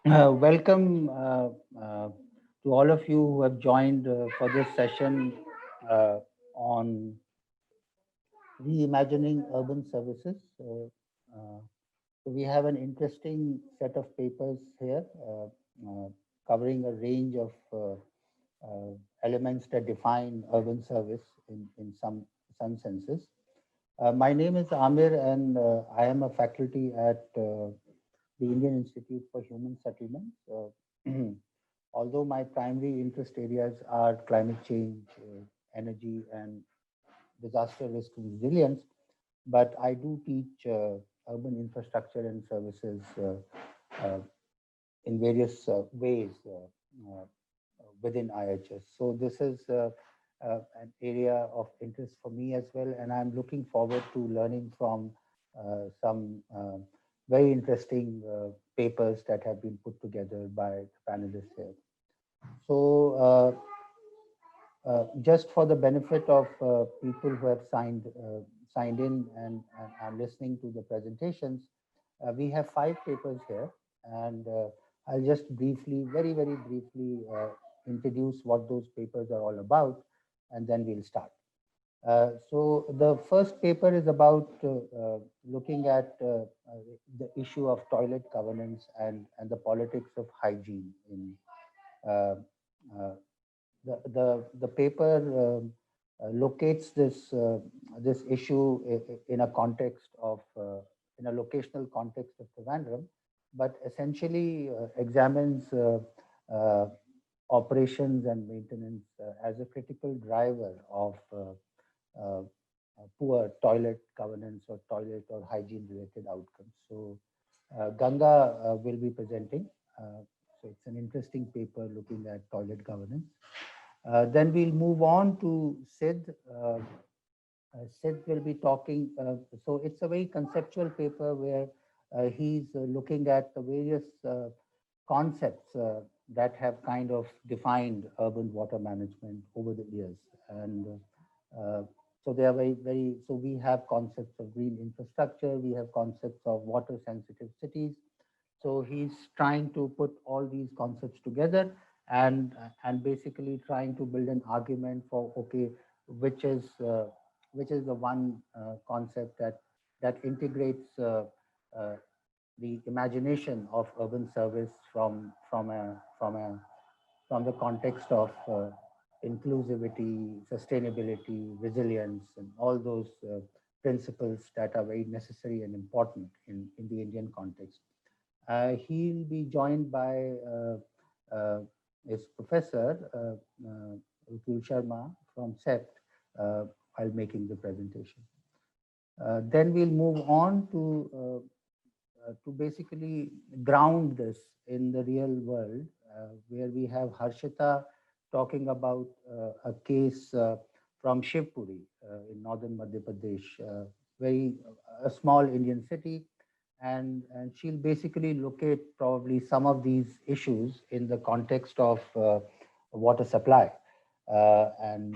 Welcome to all of you who have joined for this session on reimagining urban services. So we have an interesting set of papers here covering a range of elements that define urban service in some senses. My name is Amir, and I am a faculty at the Indian Institute for Human Settlements. Although my primary interest areas are climate change, energy, and disaster risk resilience, but I do teach urban infrastructure and services in various ways within IHS. So this is an area of interest for me as well, and I'm looking forward to learning from some very interesting papers that have been put together by the panelists here. So just for the benefit of people who have signed in and are listening to the presentations, we have 5 papers here, and I'll just briefly, very briefly, introduce what those papers are all about, and then we'll start. So the first paper is about looking at the issue of toilet governance and the politics of hygiene in uh, uh, the paper locates this issue in a context of in a locational context of Trivandrum, but essentially examines uh, operations and maintenance as a critical driver of uh, poor toilet governance or toilet or hygiene related outcomes. So Ganga will be presenting. So it's an interesting paper looking at toilet governance. Then we'll move on to Sid. Sid will be talking. So it's a very conceptual paper where he's looking at the various concepts that have kind of defined urban water management over the years. And so they are so we have concepts of green infrastructure, we have concepts of water sensitive cities. So he's trying to put all these concepts together and basically trying to build an argument for, okay, which is uh, which is the one concept that integrates uh, the imagination of urban service from the context of inclusivity, sustainability, resilience, and all those principles that are very necessary and important in the Indian context. He'll be joined by his professor, Rutul Sharma from CEPT, while making the presentation. Then we'll move on to basically ground this in the real world, where we have Harshita talking about a case from Shivpuri in northern Madhya Pradesh, very a small Indian city, and she'll basically locate probably some of these issues in the context of water supply. And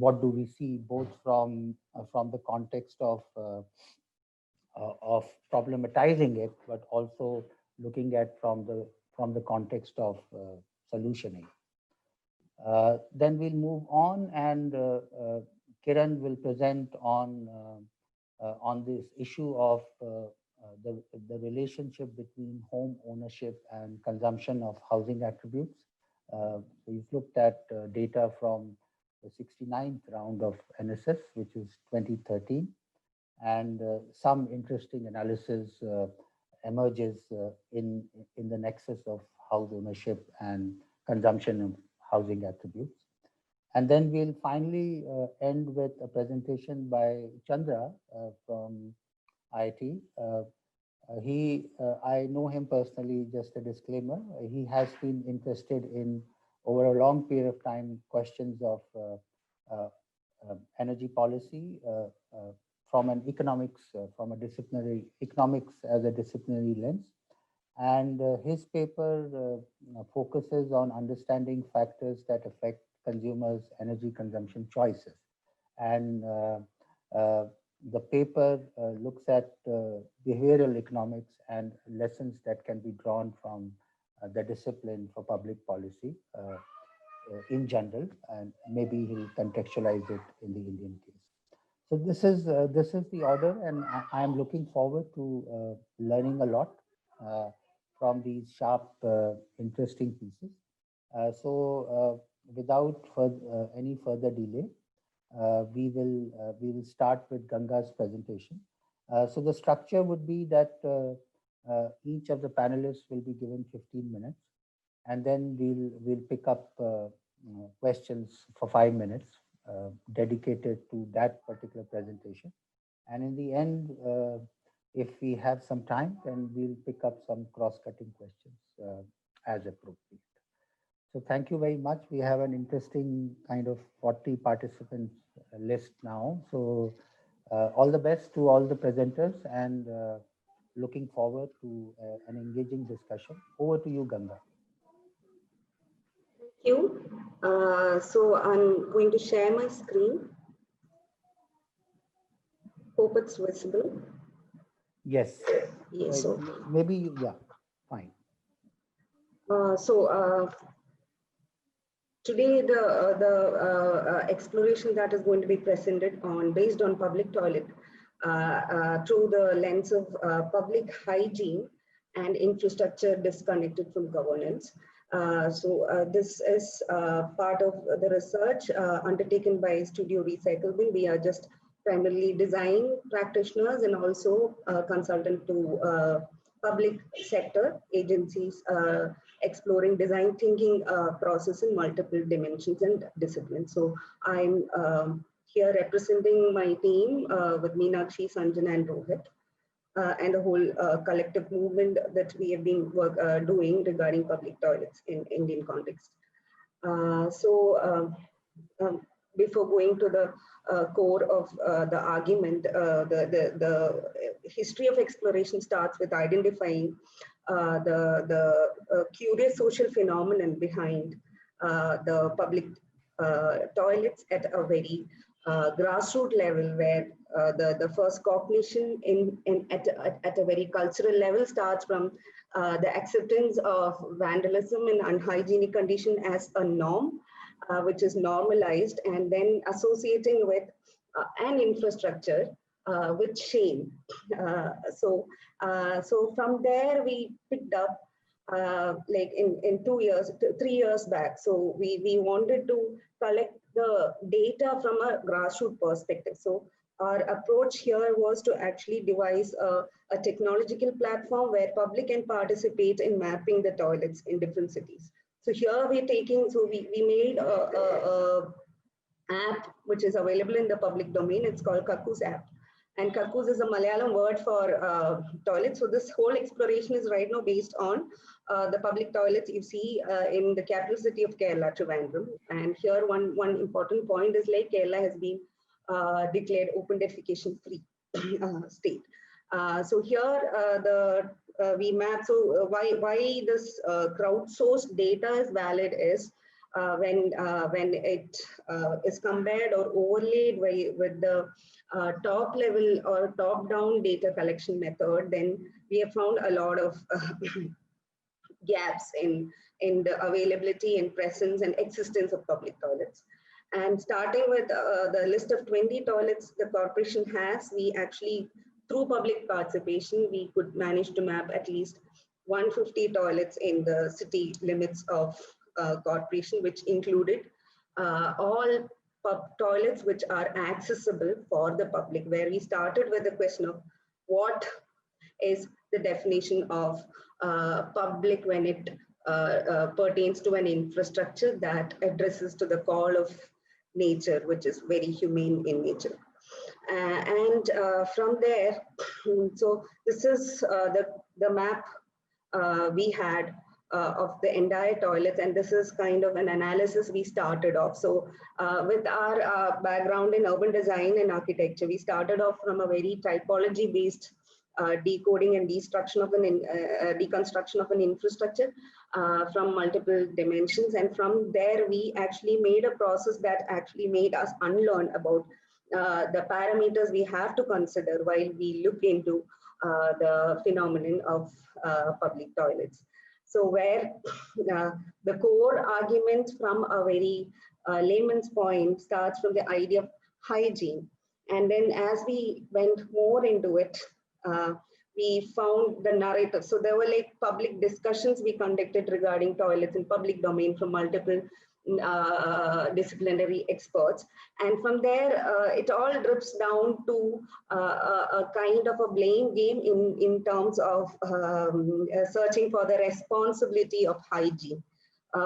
what do we see both from the context of problematizing it, but also looking at from the context of solutioning. Then we'll move on, and Kiran will present on this issue of the relationship between home ownership and consumption of housing attributes. So you've looked at data from the 69th round of NSS, which is 2013, and some interesting analysis emerges in the nexus of house ownership and consumption of housing attributes. And then we'll finally end with a presentation by Chandra from IIT. I know him personally, just a disclaimer. He has been interested in, over a long period of time, questions of uh, energy policy from an economics, from a disciplinary economics as a disciplinary lens. And his paper focuses on understanding factors that affect consumers' energy consumption choices. And the paper looks at behavioral economics and lessons that can be drawn the discipline for public policy in general, and maybe he'll contextualize it in the Indian case. So this is the order, and I am looking forward to learning a lot from these sharp, interesting pieces. Without any further delay, we will start with Ganga's presentation. So the structure would be that each of the panelists will be given 15 minutes, and then we'll pick up questions for 5 minutes dedicated to that particular presentation. And in the end, if we have some time, then we'll pick up some cross-cutting questions as appropriate. So thank you very much. We have an interesting kind of 40 participants list now. So all the best to all the presenters, and looking forward to an engaging discussion. Over to you, Ganga. Thank you. So I'm going to share my screen. Hope it's visible. Yes. Yes. So maybe, yeah, fine. Today, the exploration that is going to be presented on based on public toilet through the lens of public hygiene and infrastructure disconnected from governance. This is part of the research undertaken by Studio Recyclable. We are just primarily design practitioners and also consultant to public sector agencies exploring design thinking process in multiple dimensions and disciplines. So I'm here representing my team with Meenakshi, Sanjana, and Rohit, and the whole collective movement that we have been doing regarding public toilets in Indian context. Before going to the core of the argument, the history of exploration starts with identifying the curious social phenomenon behind the public toilets at a very grassroots level, where the first cognition at a very cultural level starts from the acceptance of vandalism and unhygienic condition as a norm, which is normalized, and then associating with an infrastructure with shame. So from there we picked up like in 3 years back. So we wanted to collect the data from a grassroots perspective. So our approach here was to actually devise a technological platform where public can participate in mapping the toilets in different cities. So here we're taking, so we made a app which is available in the public domain. It's called Kakkus app. And Kakkus is a Malayalam word for toilet. So this whole exploration is right now based on the public toilets you see in the capital city of Kerala, Trivandrum. And here one important point is like Kerala has been declared open defecation free state. So here we map. So why this crowdsourced data is valid is when it is compared or overlaid with the top level or top down data collection method, then we have found a lot of gaps in the availability and presence and existence of public toilets. And starting with the list of 20 toilets the corporation has, we actually, through public participation, we could manage to map at least 150 toilets in the city limits of corporation, which included all toilets which are accessible for the public, where we started with the question of what is the definition of public when it pertains to an infrastructure that addresses to the call of nature, which is very humane in nature. And from there, so this is the map we had of the entire toilets, and this is kind of an analysis we started off. So with our background in urban design and architecture, we started off from a very typology based decoding and deconstruction of an infrastructure from multiple dimensions. And from there, we actually made a process that actually made us unlearn about the parameters we have to consider while we look into the phenomenon of public toilets. So where the core argument from a very layman's point starts from the idea of hygiene. And then as we went more into it, we found the narrative. So there were like public discussions we conducted regarding toilets in public domain from multiple disciplinary experts. And from there, it all drips down to a kind of a blame game in terms of searching for the responsibility of hygiene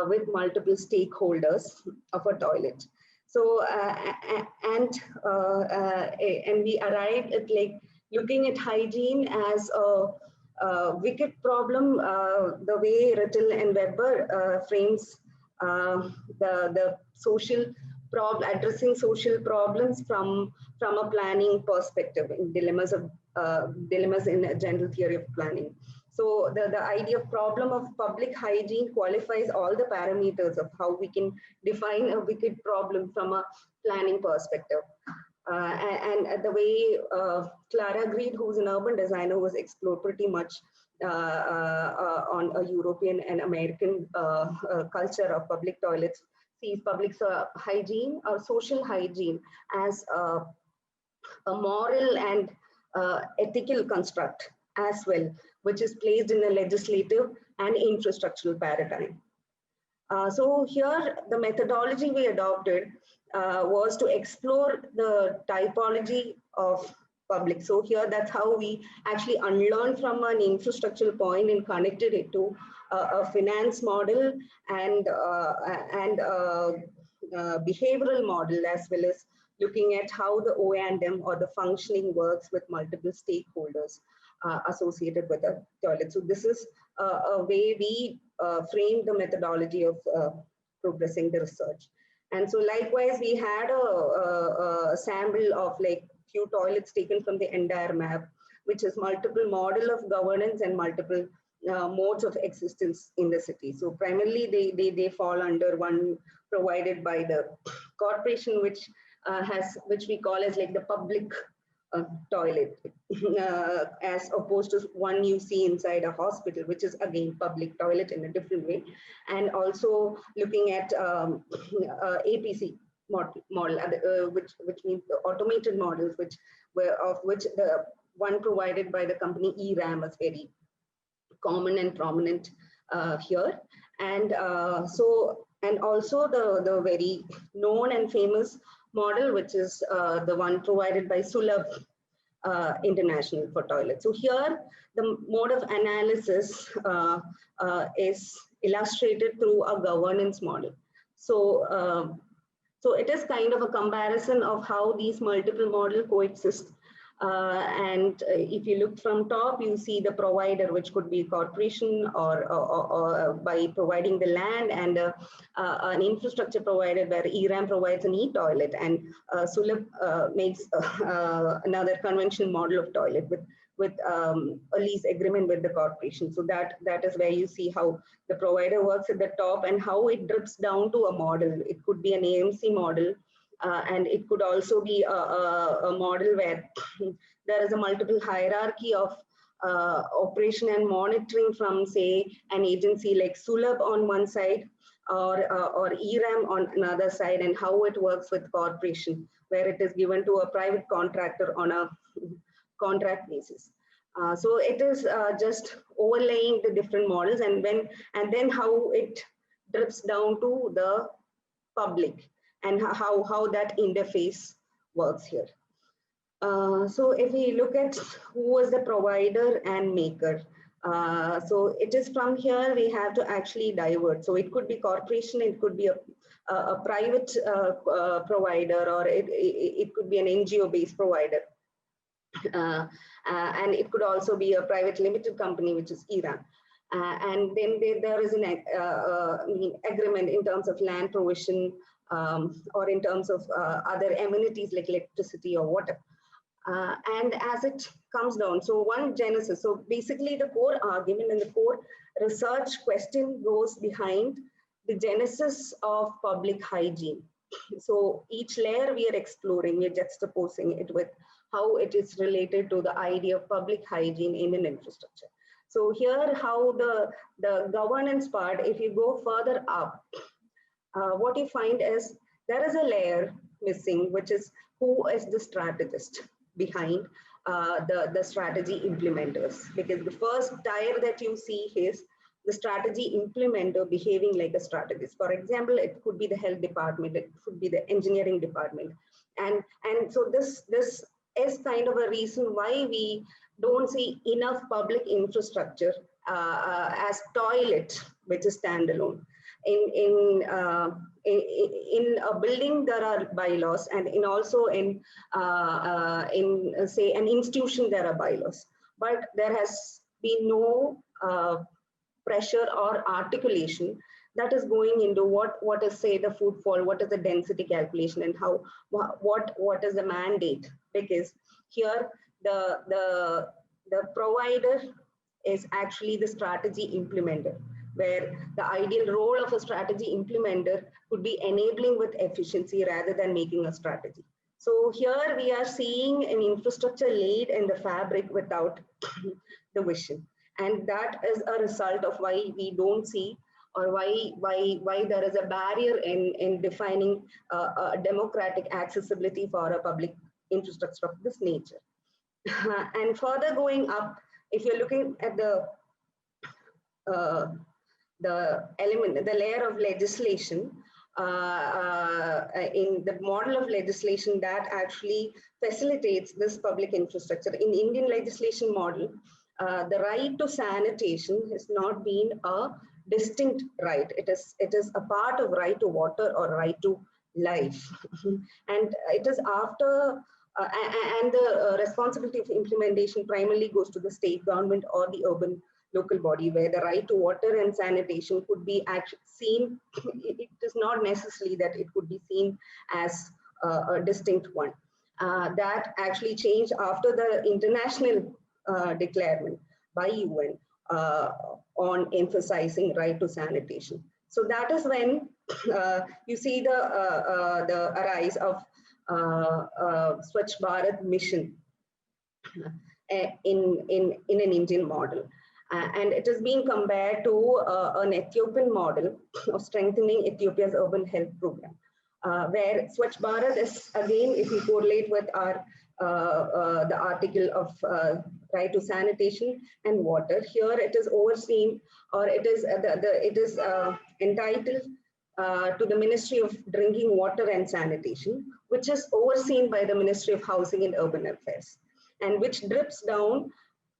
with multiple stakeholders of a toilet. So, and we arrived at like looking at hygiene as a wicked problem, the way Rittel and Weber frames the social problem, addressing social problems from a planning perspective in dilemmas in a general theory of planning. So the idea of problem of public hygiene qualifies all the parameters of how we can define a wicked problem from a planning perspective. And the way Clara Greed, who's an urban designer, was explored pretty much on a European and American culture of public toilets, sees public hygiene or social hygiene as a moral and ethical construct as well, which is placed in a legislative and infrastructural paradigm. So here, the methodology we adopted was to explore the typology of public. So here, that's how we actually unlearned from an infrastructural point and connected it to a finance model and behavioral model, as well as looking at how the O&M or the functioning works with multiple stakeholders associated with the toilet. So this is a way we frame the methodology of progressing the research. And so likewise, we had a sample of like few toilets taken from the entire map, which is multiple model of governance and multiple modes of existence in the city. So primarily they fall under one provided by the corporation, which we call as like the public toilet, as opposed to one you see inside a hospital, which is again public toilet in a different way. And also looking at APC model, which means the automated models, which the one provided by the company ERAM is very common and prominent here. And and also the very known and famous model, which is the one provided by Sulabh International for toilets. So here, the mode of analysis is illustrated through a governance model. So, so it is kind of a comparison of how these multiple models coexist. And if you look from top, you see the provider, which could be a corporation or by providing the land, and an infrastructure provided where ERAM provides an e-toilet, and Sulabh makes another conventional model of toilet with a lease agreement with the corporation. So that is where you see how the provider works at the top and how it drips down to a model. It could be an AMC model. And it could also be a model where there is a multiple hierarchy of operation and monitoring from, say, an agency like Sulabh on one side or ERAM on another side, and how it works with corporation, where it is given to a private contractor on a contract basis. So it is just overlaying the different models, and then how it drips down to the public, and how that interface works here. So if we look at who was the provider and maker, so it is from here we have to actually divert. So it could be corporation, it could be a private provider, or it could be an NGO-based provider. And it could also be a private limited company, which is ERAM. And then there is an agreement in terms of land provision, or in terms of other amenities like electricity or water. And as it comes down, so one genesis, so basically the core argument and the core research question goes behind the genesis of public hygiene. So each layer we are exploring, we are juxtaposing it with how it is related to the idea of public hygiene in an infrastructure. So here how the governance part, if you go further up, what you find is there is a layer missing, which is who is the strategist behind the strategy implementers. Because the first tier that you see is the strategy implementer behaving like a strategist. For example, it could be the health department, it could be the engineering department. And so this is kind of a reason why we don't see enough public infrastructure as toilet, which is standalone. In a building, there are bylaws, and in also in say an institution, there are bylaws. But there has been no pressure or articulation that is going into what is, say, the footfall, what is the density calculation, and how what is the mandate. Because here the provider is actually the strategy implementer, where the ideal role of a strategy implementer could be enabling with efficiency rather than making a strategy. So here we are seeing an infrastructure laid in the fabric without the vision. And that is a result of why we don't see, or why there is a barrier in defining a democratic accessibility for a public infrastructure of this nature. And further going up, if you're looking at the element, the layer of legislation, in the model of legislation that actually facilitates this public infrastructure. In Indian legislation model, the right to sanitation has not been a distinct right. It is a part of right to water or right to life. And it is after, and the responsibility of implementation primarily goes to the state government or the urban local body, where the right to water and sanitation could be actually seen. It is not necessarily that it could be seen as a distinct one. That actually changed after the international declaration by UN on emphasizing right to sanitation. So that is when you see the rise of Swachh Bharat mission in an Indian model. And it is being compared to an Ethiopian model of strengthening Ethiopia's urban health program, where Swachh Bharat is, again, if we correlate with our the article of right to sanitation and water, here it is overseen, or it is entitled to the Ministry of Drinking Water and Sanitation, which is overseen by the Ministry of Housing and Urban Affairs, and which drips down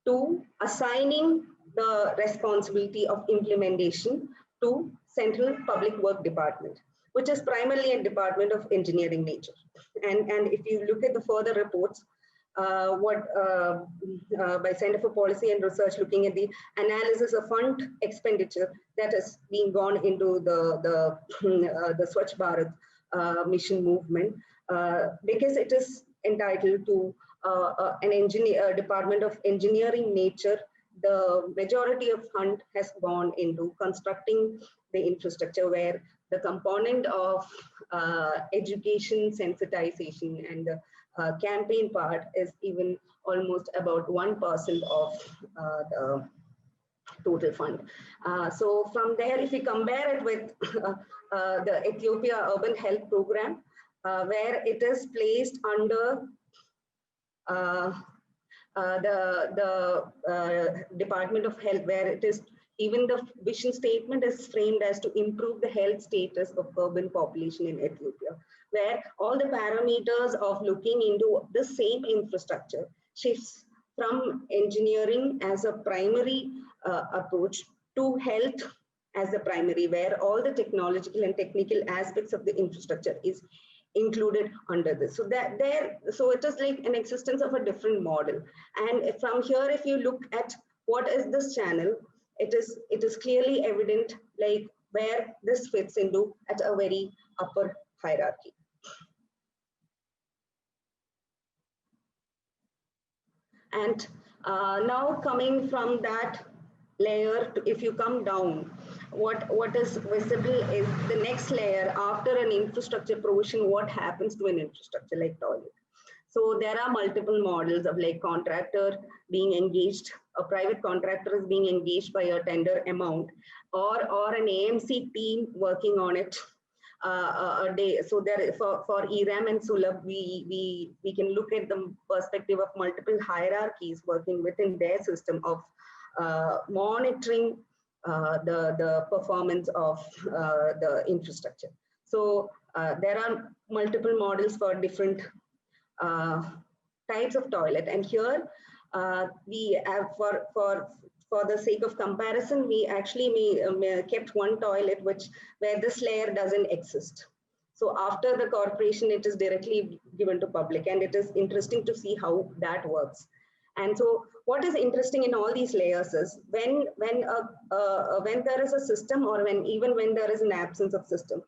to assigning the responsibility of implementation to Central Public Work Department, which is primarily a department of engineering nature. And if you look at the further reports, by Center for Policy and Research, looking at the analysis of fund expenditure that has been gone into the Swachh Bharat mission movement, because it is entitled to an department of engineering nature. The majority of fund has gone into constructing the infrastructure, where the component of education, sensitization, and the campaign part is even almost about 1% of the total fund. So from there, if we compare it with the Ethiopia Urban Health Program, where it is placed under the Department of Health, where it is, even the vision statement is framed as to improve the health status of urban population in Ethiopia, where all the parameters of looking into the same infrastructure shifts from engineering as a primary approach to health as the primary, where all the technological and technical aspects of the infrastructure is included under this. So so it is like an existence of a different model. And from here, if you look at what is this channel, it is clearly evident, like, where this fits into at a very upper hierarchy. And now coming from that layer, if you come down, what is visible is the next layer. After an infrastructure provision, what happens to an infrastructure like toilet? So there are multiple models of like contractor being engaged, a private contractor is being engaged by a tender amount, or an AMC team working on it a day. So there for ERAM and Sulabh, we can look at the perspective of multiple hierarchies working within their system of monitoring the performance of the infrastructure. So there are multiple models for different types of toilet, and here we have for the sake of comparison, we actually kept one toilet where this layer doesn't exist. So after the corporation, it is directly given to public, and it is interesting to see how that works. And so what is interesting in all these layers is when there is a system, or even when there is an absence of system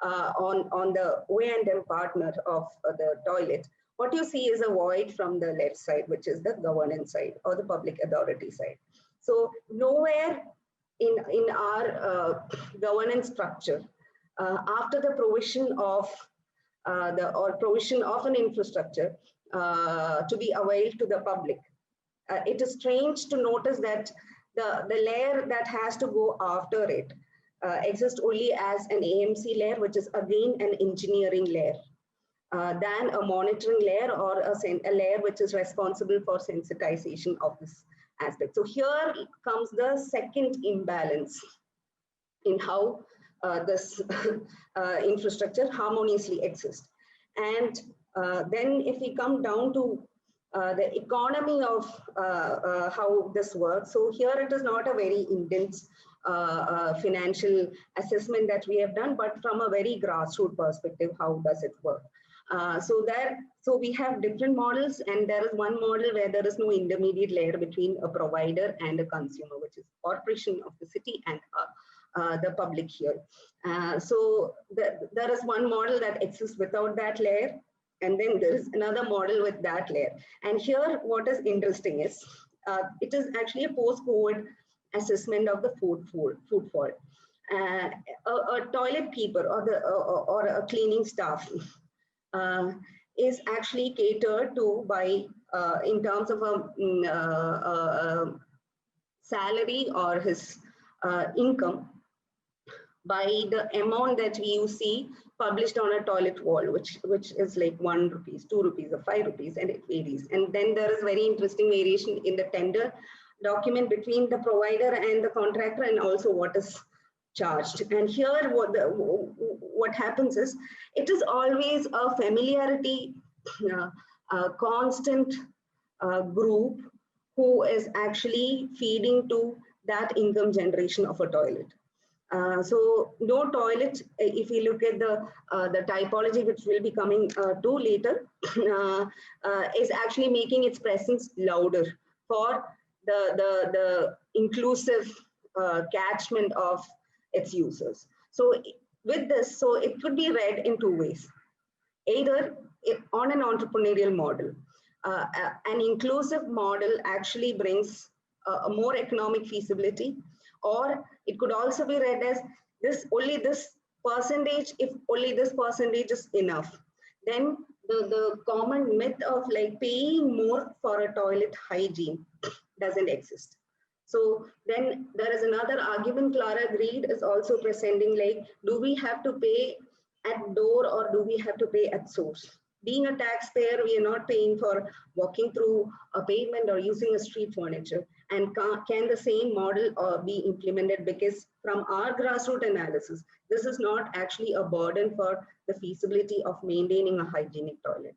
on the O&M partner of the toilet, what you see is a void from the left side, which is the governance side or the public authority side. So nowhere in our governance structure, after the provision of provision of an infrastructure to be availed to the public, it is strange to notice that the layer that has to go after it exists only as an AMC layer, which is again an engineering layer, than a monitoring layer or a layer which is responsible for sensitization of this aspect. So here comes the second imbalance in how this infrastructure harmoniously exists. And then if we come down to the economy of how this works, so here it is not a very intense financial assessment that we have done, but from a very grassroots perspective, how does it work? So we have different models, and there is one model where there is no intermediate layer between a provider and a consumer, which is corporation of the city and the public here. So there is one model that exists without that layer, and then there is another model with that layer. And here what is interesting is it is actually a post-COVID assessment of the footfall. A toilet keeper or a cleaning staff is actually catered to by in terms of a salary or his income by the amount that you see published on a toilet wall, which is like 1 rupees, 2 rupees, or 5 rupees, and it varies. And then there is very interesting variation in the tender document between the provider and the contractor, and also what is charged. And here what happens is it is always a familiarity, constant group who is actually feeding to that income generation of a toilet. So no toilet, if we look at the typology, which will be coming to later, is actually making its presence louder for the inclusive catchment of its users. So with this, so it could be read in two ways. Either on an entrepreneurial model, an inclusive model actually brings a more economic feasibility, or it could also be read as only this percentage, if only this percentage is enough. Then the common myth of like paying more for a toilet hygiene doesn't exist. So then there is another argument Clara Greed is also presenting, like, do we have to pay at door or do we have to pay at source? Being a taxpayer, we are not paying for walking through a pavement or using a street furniture. And can the same model be implemented? Because from our grassroots analysis, this is not actually a burden for the feasibility of maintaining a hygienic toilet.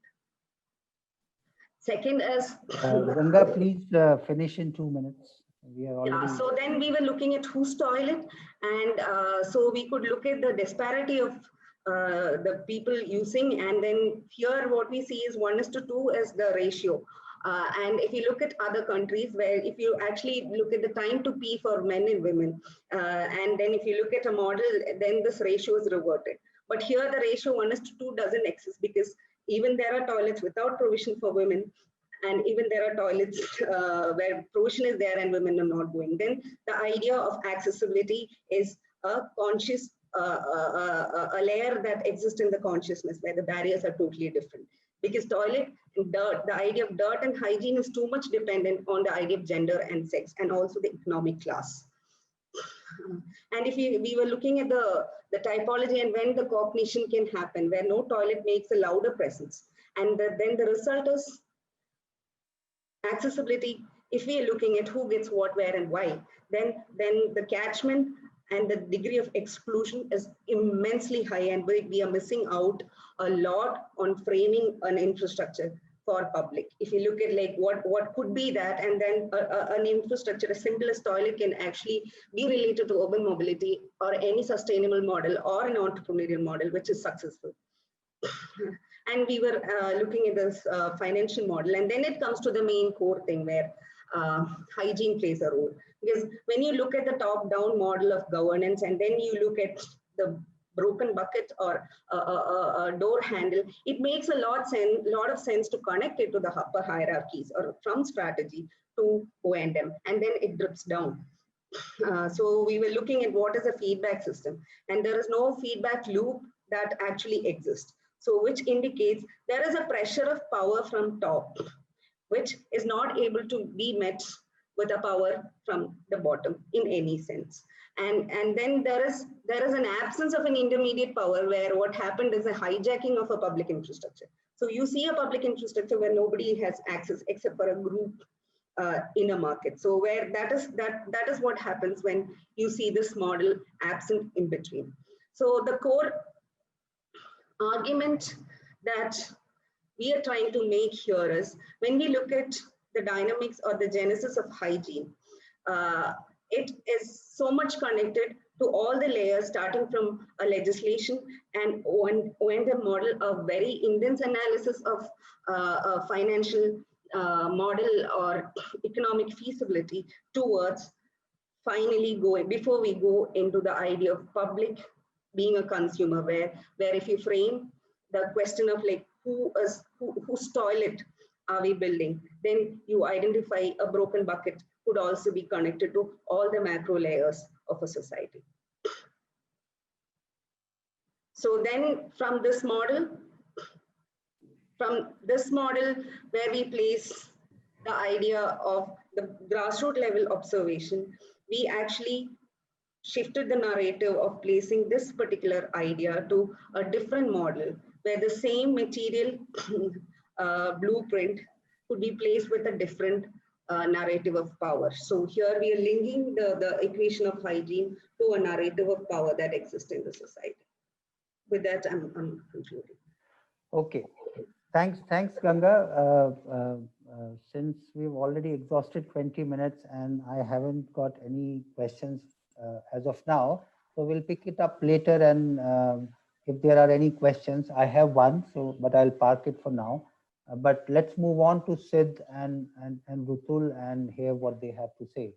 Second is... Ganga, please finish in 2 minutes. We are already... Yeah, so then we were looking at whose toilet, and so we could look at the disparity of the people using, and then here what we see is 1:2 is the ratio. And if you look at other countries, where if you actually look at the time to pee for men and women, and then if you look at a model, then this ratio is reverted. But here the ratio 1:2 doesn't exist, because even there are toilets without provision for women, and even there are toilets where provision is there and women are not going. Then the idea of accessibility is a conscious, a layer that exists in the consciousness where the barriers are totally different. because toilet and dirt, the idea of dirt and hygiene is too much dependent on the idea of gender and sex and also the economic class. And if we were looking at the typology and when the cognition can happen, where no toilet makes a louder presence, and then the result is accessibility. If we are looking at who gets what, where, and why, then the catchment and the degree of exclusion is immensely high, and we are missing out a lot on framing an infrastructure for public. If you look at like what could be that, and then an infrastructure as simple as toilet can actually be related to urban mobility or any sustainable model or an entrepreneurial model which is successful. And we were looking at this financial model, and then it comes to the main core thing where hygiene plays a role. Because when you look at the top-down model of governance, and then you look at the broken bucket or a door handle, it makes a lot of sense to connect it to the upper hierarchies or from strategy to O&M, and then it drips down. So we were looking at what is a feedback system, and there is no feedback loop that actually exists. So which indicates there is a pressure of power from top, which is not able to be met with a power from the bottom in any sense. And then there is an absence of an intermediate power where what happened is a hijacking of a public infrastructure. So you see a public infrastructure where nobody has access except for a group in a market. So where that is what happens when you see this model absent in between. So the core argument that we are trying to make here is when we look at the dynamics or the genesis of hygiene, it is so much connected to all the layers starting from a legislation and the model of very intense analysis of a financial model or economic feasibility towards finally going, before we go into the idea of public being a consumer, where if you frame the question of like whose toilet are we building, then you identify a broken bucket could also be connected to all the macro layers of a society. So then from this model where we place the idea of the grassroots level observation, we actually shifted the narrative of placing this particular idea to a different model where the same material blueprint could be placed with a different narrative of power. So here we are linking the equation of hygiene to a narrative of power that exists in the society. With that, I'm concluding. Okay, thanks, Ganga. Since we've already exhausted 20 minutes and I haven't got any questions as of now, so we'll pick it up later, and if there are any questions, I have one, but I'll park it for now. But let's move on to Sid and Rutul and hear what they have to say.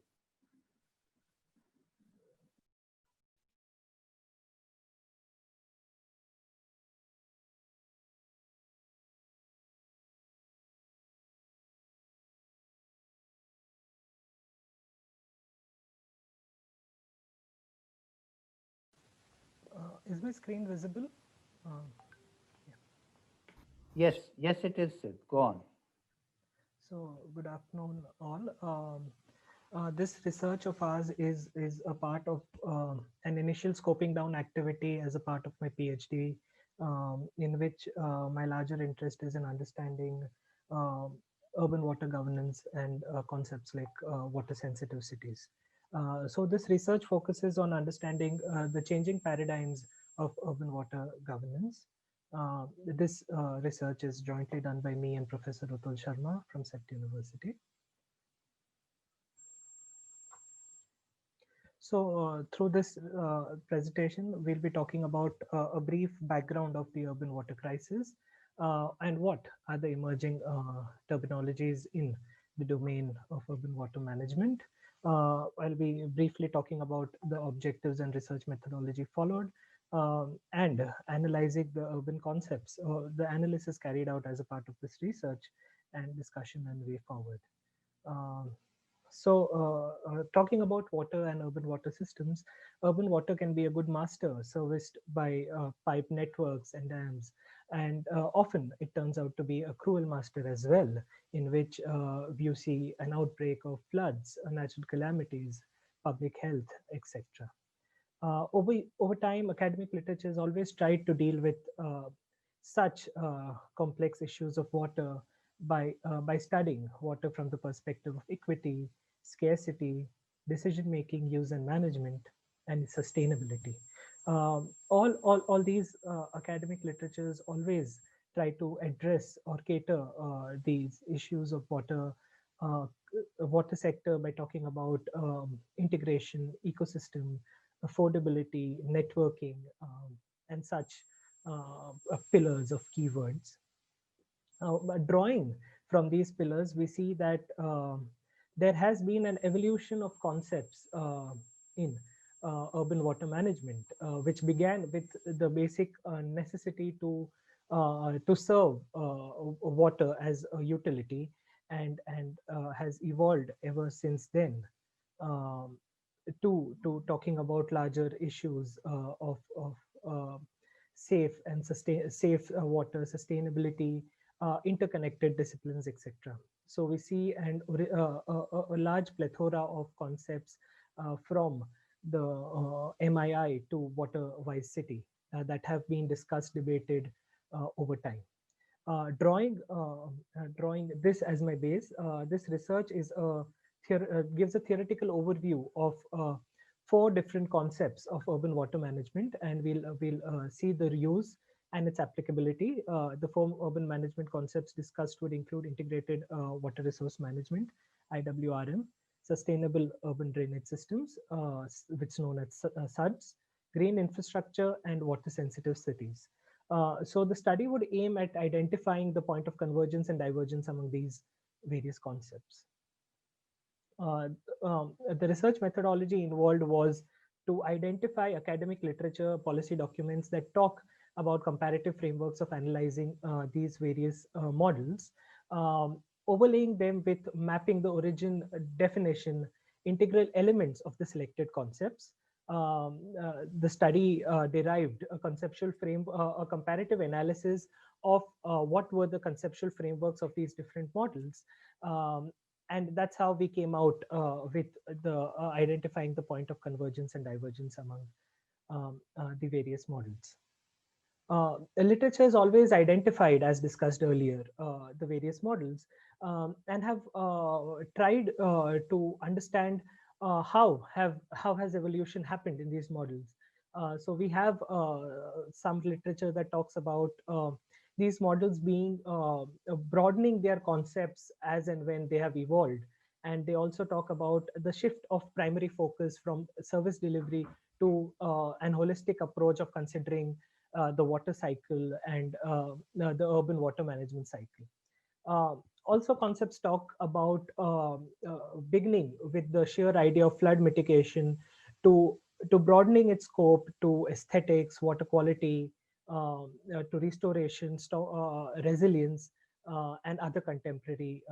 Is my screen visible? Yeah. Yes, it is, Sid. Go on. So good afternoon, all. This research of ours is a part of an initial scoping down activity as a part of my PhD, in which my larger interest is in understanding urban water governance and concepts like water sensitive cities. So this research focuses on understanding the changing paradigms of urban water governance. This research is jointly done by me and Professor Rutul Sharma from CEPT University. So through this presentation, we'll be talking about a brief background of the urban water crisis and what are the emerging terminologies in the domain of urban water management. I'll be briefly talking about the objectives and research methodology followed, and analyzing the urban concepts, the analysis carried out as a part of this research, and discussion and way forward. Talking about water and urban water systems, urban water can be a good master serviced by pipe networks and dams, And often it turns out to be a cruel master as well, in which you see an outbreak of floods, natural calamities, public health, etc. Over time, academic literature has always tried to deal with such complex issues of water by studying water from the perspective of equity, scarcity, decision making, use and management, and sustainability. All these academic literatures always try to address or cater these issues of uh, water sector by talking about integration, ecosystem, affordability, networking, and such pillars of keywords. But drawing from these pillars, we see that there has been an evolution of concepts in urban water management, which began with the basic necessity to serve water as a utility, and has evolved ever since then. Um, to talking about larger issues of safe and safe water sustainability, interconnected disciplines, etc. So we see a large plethora of concepts from the MII to Water Wise City that have been discussed, debated over time. Drawing this as my base, this research gives a theoretical overview of four different concepts of urban water management, and we'll see the use and its applicability. The four urban management concepts discussed would include integrated water resource management, IWRM, sustainable urban drainage systems, which is known as SUDS, green infrastructure, and water sensitive cities. So the study would aim at identifying the point of convergence and divergence among these various concepts. Uh, the research methodology involved was to identify academic literature, policy documents that talk about comparative frameworks of analyzing these various models, overlaying them with mapping the origin, definition, integral elements of the selected concepts. The study derived a conceptual frame, a comparative analysis of what were the conceptual frameworks of these different models. And that's how we came out with the identifying the point of convergence and divergence among the various models. Literature has always identified, as discussed earlier, the various models, and have tried to understand how has evolution happened in these models. So we have some literature that talks about these models being broadening their concepts as and when they have evolved, and they also talk about the shift of primary focus from service delivery to an holistic approach of considering the water cycle and the urban water management cycle. Also, concepts talk about beginning with the sheer idea of flood mitigation to broadening its scope to aesthetics, water quality, to restoration, resilience, and other contemporary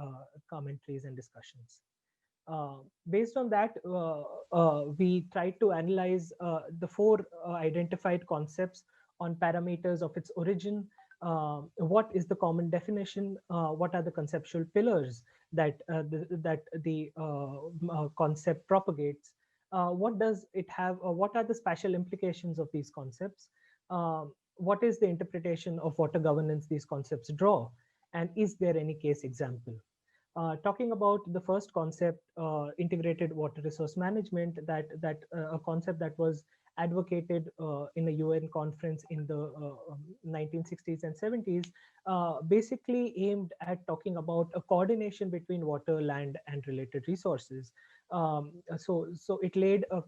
commentaries and discussions. Based on that, we tried to analyze the four identified concepts on parameters of its origin. What is the common definition? What are the conceptual pillars that the concept propagates? What does it have? What are the spatial implications of these concepts? What is the interpretation of water governance these concepts draw? And is there any case example? Talking about the first concept, integrated water resource management, that a concept that was advocated in a UN conference in the 1960s and 70s, basically aimed at talking about a coordination between water, land, and related resources. So it laid a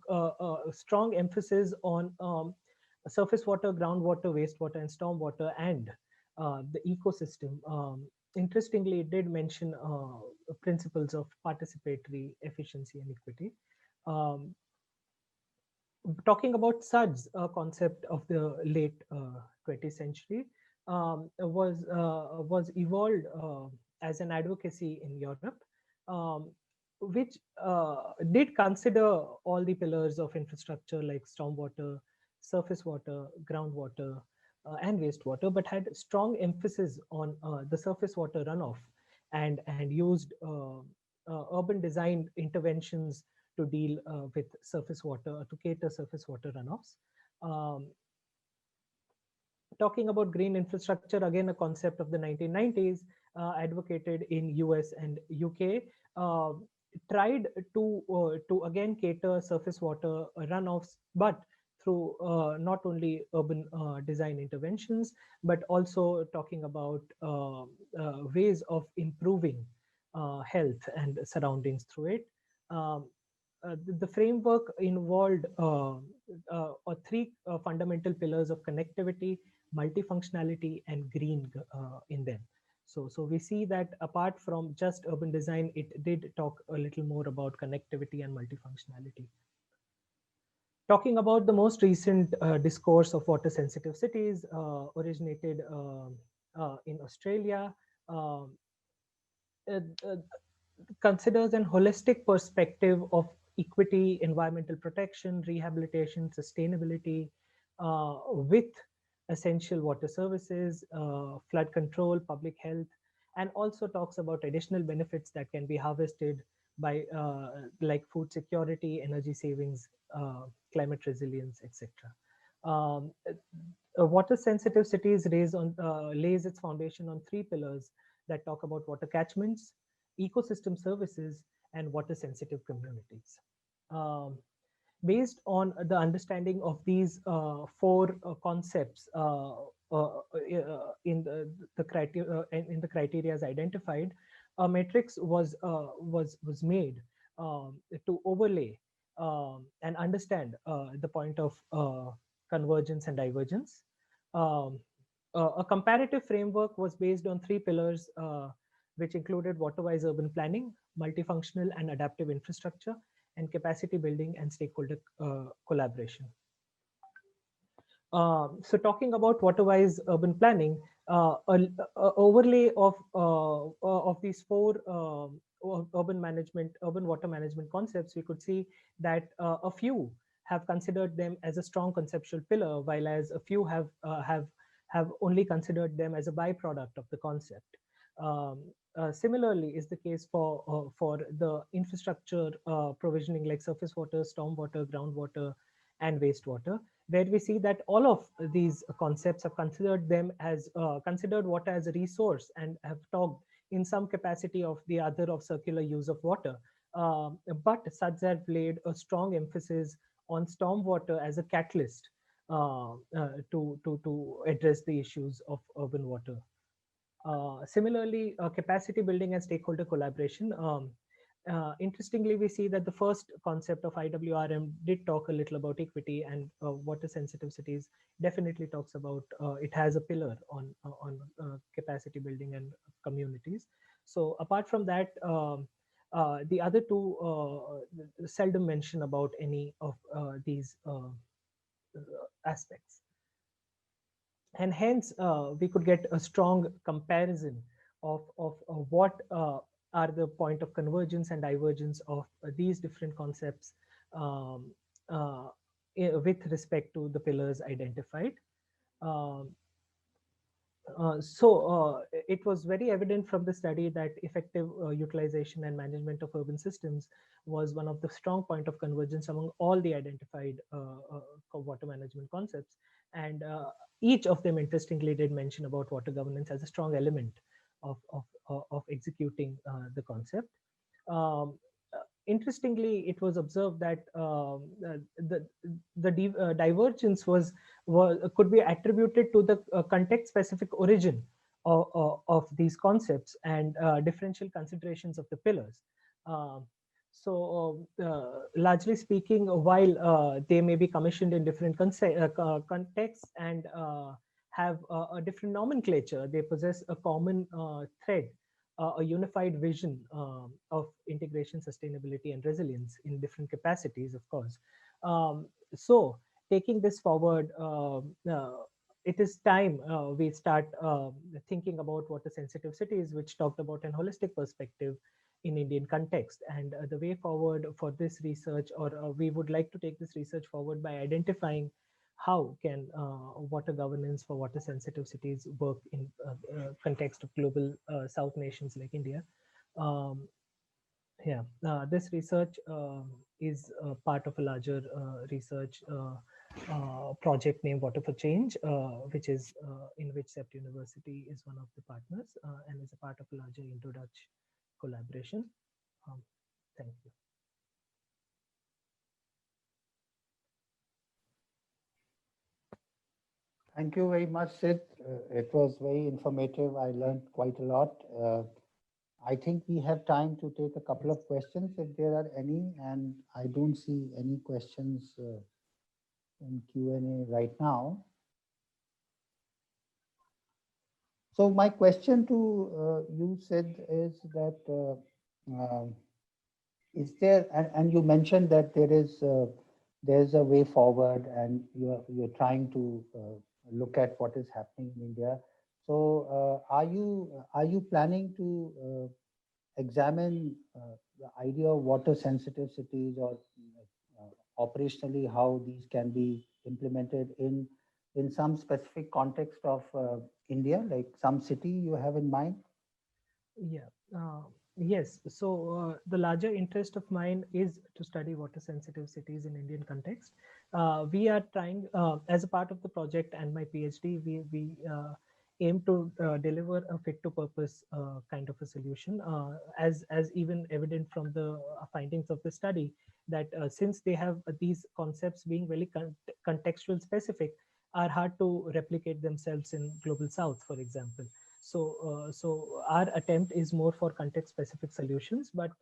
strong emphasis on surface water, groundwater, wastewater, and stormwater, and the ecosystem. Interestingly, it did mention principles of participatory efficiency and equity. Um, Talking about SUDS, a concept of the late 20th century, was evolved as an advocacy in Europe, um, which did consider all the pillars of infrastructure like stormwater, surface water, groundwater, and wastewater, but had strong emphasis on the surface water runoff, and used urban design interventions to deal with surface water, to cater surface water runoffs. Um, Talking about green infrastructure, again a concept of the 1990s, advocated in US and UK, uh, tried to again cater surface water runoffs, but through not only urban design interventions, but also talking about ways of improving health and surroundings through it. Um, the framework involved three fundamental pillars of connectivity, multifunctionality, and green in them. So we see that apart from just urban design, it did talk a little more about connectivity and multifunctionality. Talking about the most recent discourse of water sensitive cities, originated in Australia, um, uh, uh, considers an holistic perspective of equity, environmental protection, rehabilitation, sustainability, with essential water services, flood control, public health, and also talks about additional benefits that can be harvested by like food security, energy savings, climate resilience, etc. Um, Water sensitive cities lays its foundation on three pillars that talk about water catchments, ecosystem services, and water sensitive communities. Um, Based on the understanding of these four concepts in the criteria in the criteria as identified, a matrix was made to overlay and understand the point of convergence and divergence. Um, a comparative framework was based on three pillars, which included water-wise urban planning, multifunctional and adaptive infrastructure, and capacity building and stakeholder collaboration. So talking about water-wise urban planning, a overlay of these four urban water management concepts, we could see that a few have considered them as a strong conceptual pillar, while as a few have only considered them as a byproduct of the concept. Um, Similarly is the case for the infrastructure provisioning like surface water, stormwater, groundwater, and wastewater, where we see that all of these concepts have considered them as considered water as a resource and have talked in some capacity of the other of circular use of water. But such have laid a strong emphasis on stormwater as a catalyst to address the issues of urban water. Similarly, capacity building and stakeholder collaboration. Interestingly, we see that the first concept of IWRM did talk a little about equity, and water sensitive cities definitely talks about it has a pillar on capacity building and communities. So apart from that, the other two seldom mention about any of these aspects, and hence we could get a strong comparison of what are the point of convergence and divergence of these different concepts um, uh, with respect to the pillars identified. Um, it was very evident from the study that effective utilization and management of urban systems was one of the strong point of convergence among all the identified water management concepts. And each of them interestingly did mention about water governance as a strong element of executing the concept. Um, Interestingly, it was observed that the divergence was could be attributed to the context-specific origin of these concepts and differential considerations of the pillars. Um, Largely speaking, while they may be commissioned in different contexts and have a different nomenclature, they possess a common thread, a unified vision of integration, sustainability, and resilience in different capacities, of course. So, taking this forward, it is time we start thinking about water sensitive cities, which talked about an holistic perspective in Indian context. And the way forward for this research, or we would like to take this research forward by identifying how can water governance for water sensitive cities work in context of global South nations like India. Um, yeah, this research is part of a larger research project named Water for Change, which is in which CEPT University is one of the partners and is a part of a larger Indo-Dutch collaboration. Um, thank you. Thank you very much, Sid. It was very informative. I learned quite a lot. I think we have time to take a couple of questions if there are any, and I don't see any questions in Q&A right now. So my question to you, Sid, is that is there, and you mentioned that there's a way forward, and you're trying to look at what is happening in India. So are you planning to examine the idea of water sensitive cities, or operationally how these can be implemented in some specific context of India, like some city you have in mind? Yeah. Yes. So the larger interest of mine is to study water sensitive cities in Indian context. We are trying, as a part of the project and my PhD, we aim to deliver a fit to purpose kind of a solution, as even evident from the findings of the study, that since they have these concepts being very contextual specific, are hard to replicate themselves in global South, for example. So our attempt is more for context-specific solutions. But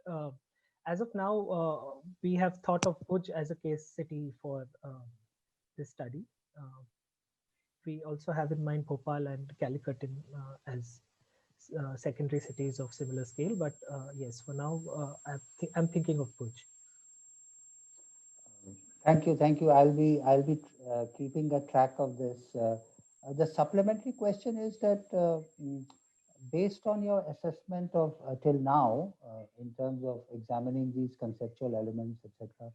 as of now, we have thought of Bhuj as a case city for this study. We also have in mind Bhopal and Calicut as secondary cities of similar scale. But yes, for now, I'm thinking of Bhuj. Thank you, thank you. I'll be keeping a track of this. The supplementary question is that based on your assessment of till now, in terms of examining these conceptual elements, etc.,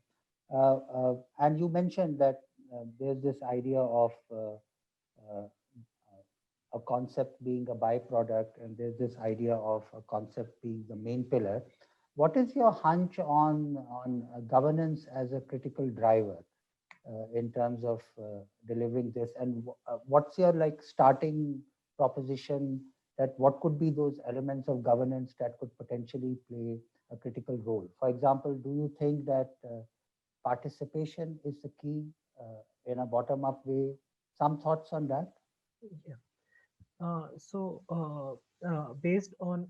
and you mentioned that there's this idea of uh, a concept being a byproduct, and there's this idea of a concept being the main pillar. What is your hunch on governance as a critical driver in terms of delivering this, and what's your like starting proposition that what could be those elements of governance that could potentially play a critical role? For example, do you think that participation is the key in a bottom-up way? Some thoughts on that? Yeah. Based on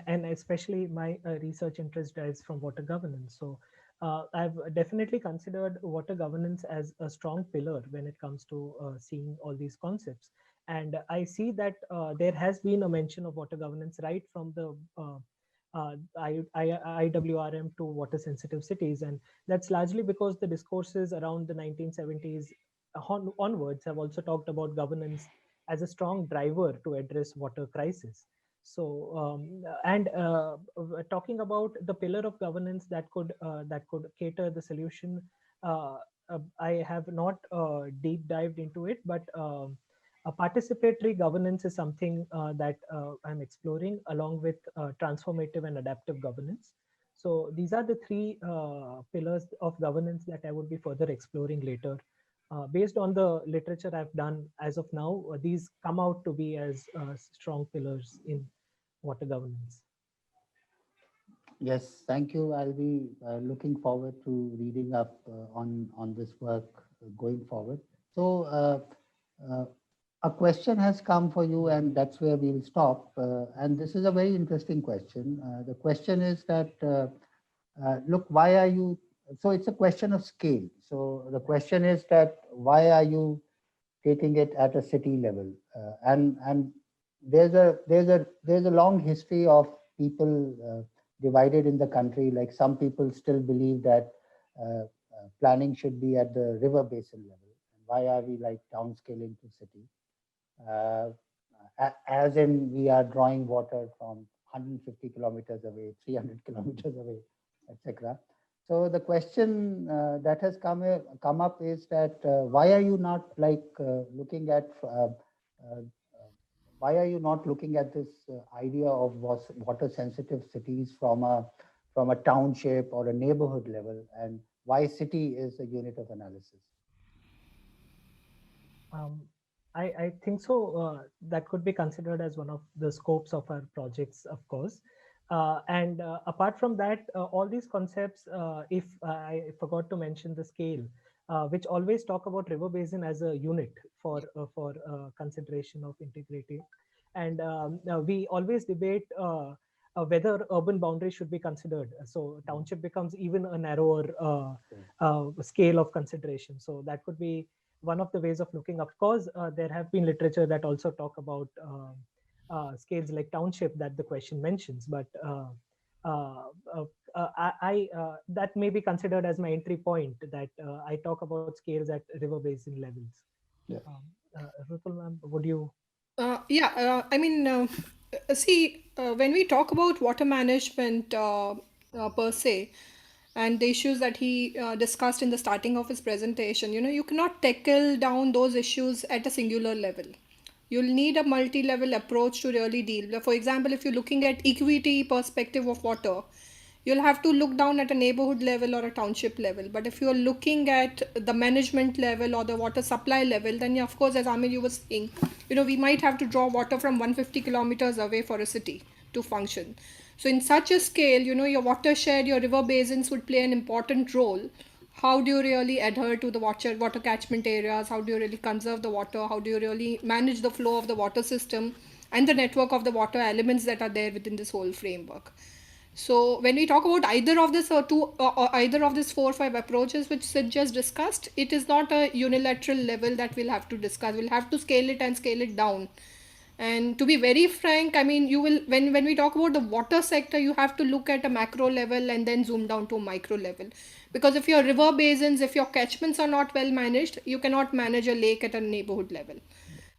and especially my research interest is from water governance. So I've definitely considered water governance as a strong pillar when it comes to seeing all these concepts. And I see that there has been a mention of water governance right from the IWRM to water sensitive cities. And that's largely because the discourses around the 1970s onwards have also talked about governance as a strong driver to address water crisis. So and talking about the pillar of governance that could cater the solution, I have not deep dived into it, but a participatory governance is something that I'm exploring, along with transformative and adaptive governance. So these are the three pillars of governance that I would be further exploring later. Based on the literature I've done as of now, these come out to be as strong pillars in water governance. Yes, thank you. I'll be looking forward to reading up on this work going forward. So uh, a question has come for you, and that's where we'll stop. And this is a very interesting question. The question is that, look, why are you, so it's a question of scale. So the question is that, why are you taking it at a city level? And there's a long history of people divided in the country. Like some people still believe that planning should be at the river basin level. And why are we like downscaling to city? Uh, as in, we are drawing water from 150 kilometers away, 300 kilometers away, etc. So the question that has come up is that why are you not looking at why are you not looking at this idea of water sensitive cities from a township or a neighborhood level, and why city is a unit of analysis? I think so. That could be considered as one of the scopes of our projects, of course. And apart from that, all these concepts, if I forgot to mention the scale, which always talk about river basin as a unit for consideration of integrity. And we always debate whether urban boundaries should be considered. So township becomes even a narrower scale of consideration. So that could be one of the ways of looking. Of course, there have been literature that also talk about scales like township that the question mentions, but that may be considered as my entry point, that I talk about scales at river basin levels. Yeah. Rutul ma'am, would you? I mean, see, when we talk about water management per se, and the issues that he discussed in the starting of his presentation, you cannot tackle down those issues at a singular level. You'll need a multi-level approach to really deal. For example, if you're looking at equity perspective of water, you'll have to look down at a neighborhood level or a township level. But if you're looking at the management level or the water supply level, then of course, as Amir, you were saying, we might have to draw water from 150 kilometers away for a city to function. So in such a scale, your watershed, your river basins would play an important role. How do you really adhere to the water catchment areas? How do you really conserve the water? How do you really manage the flow of the water system and the network of the water elements that are there within this whole framework? So when we talk about either of this either of these 4 or 5 approaches which Sid just discussed, it is not a unilateral level that we'll have to discuss. We'll have to scale it and scale it down. And to be very frank, I mean, you will when we talk about the water sector, you have to look at a macro level and then zoom down to a micro level. Because if your river basins, if your catchments are not well managed, you cannot manage a lake at a neighborhood level.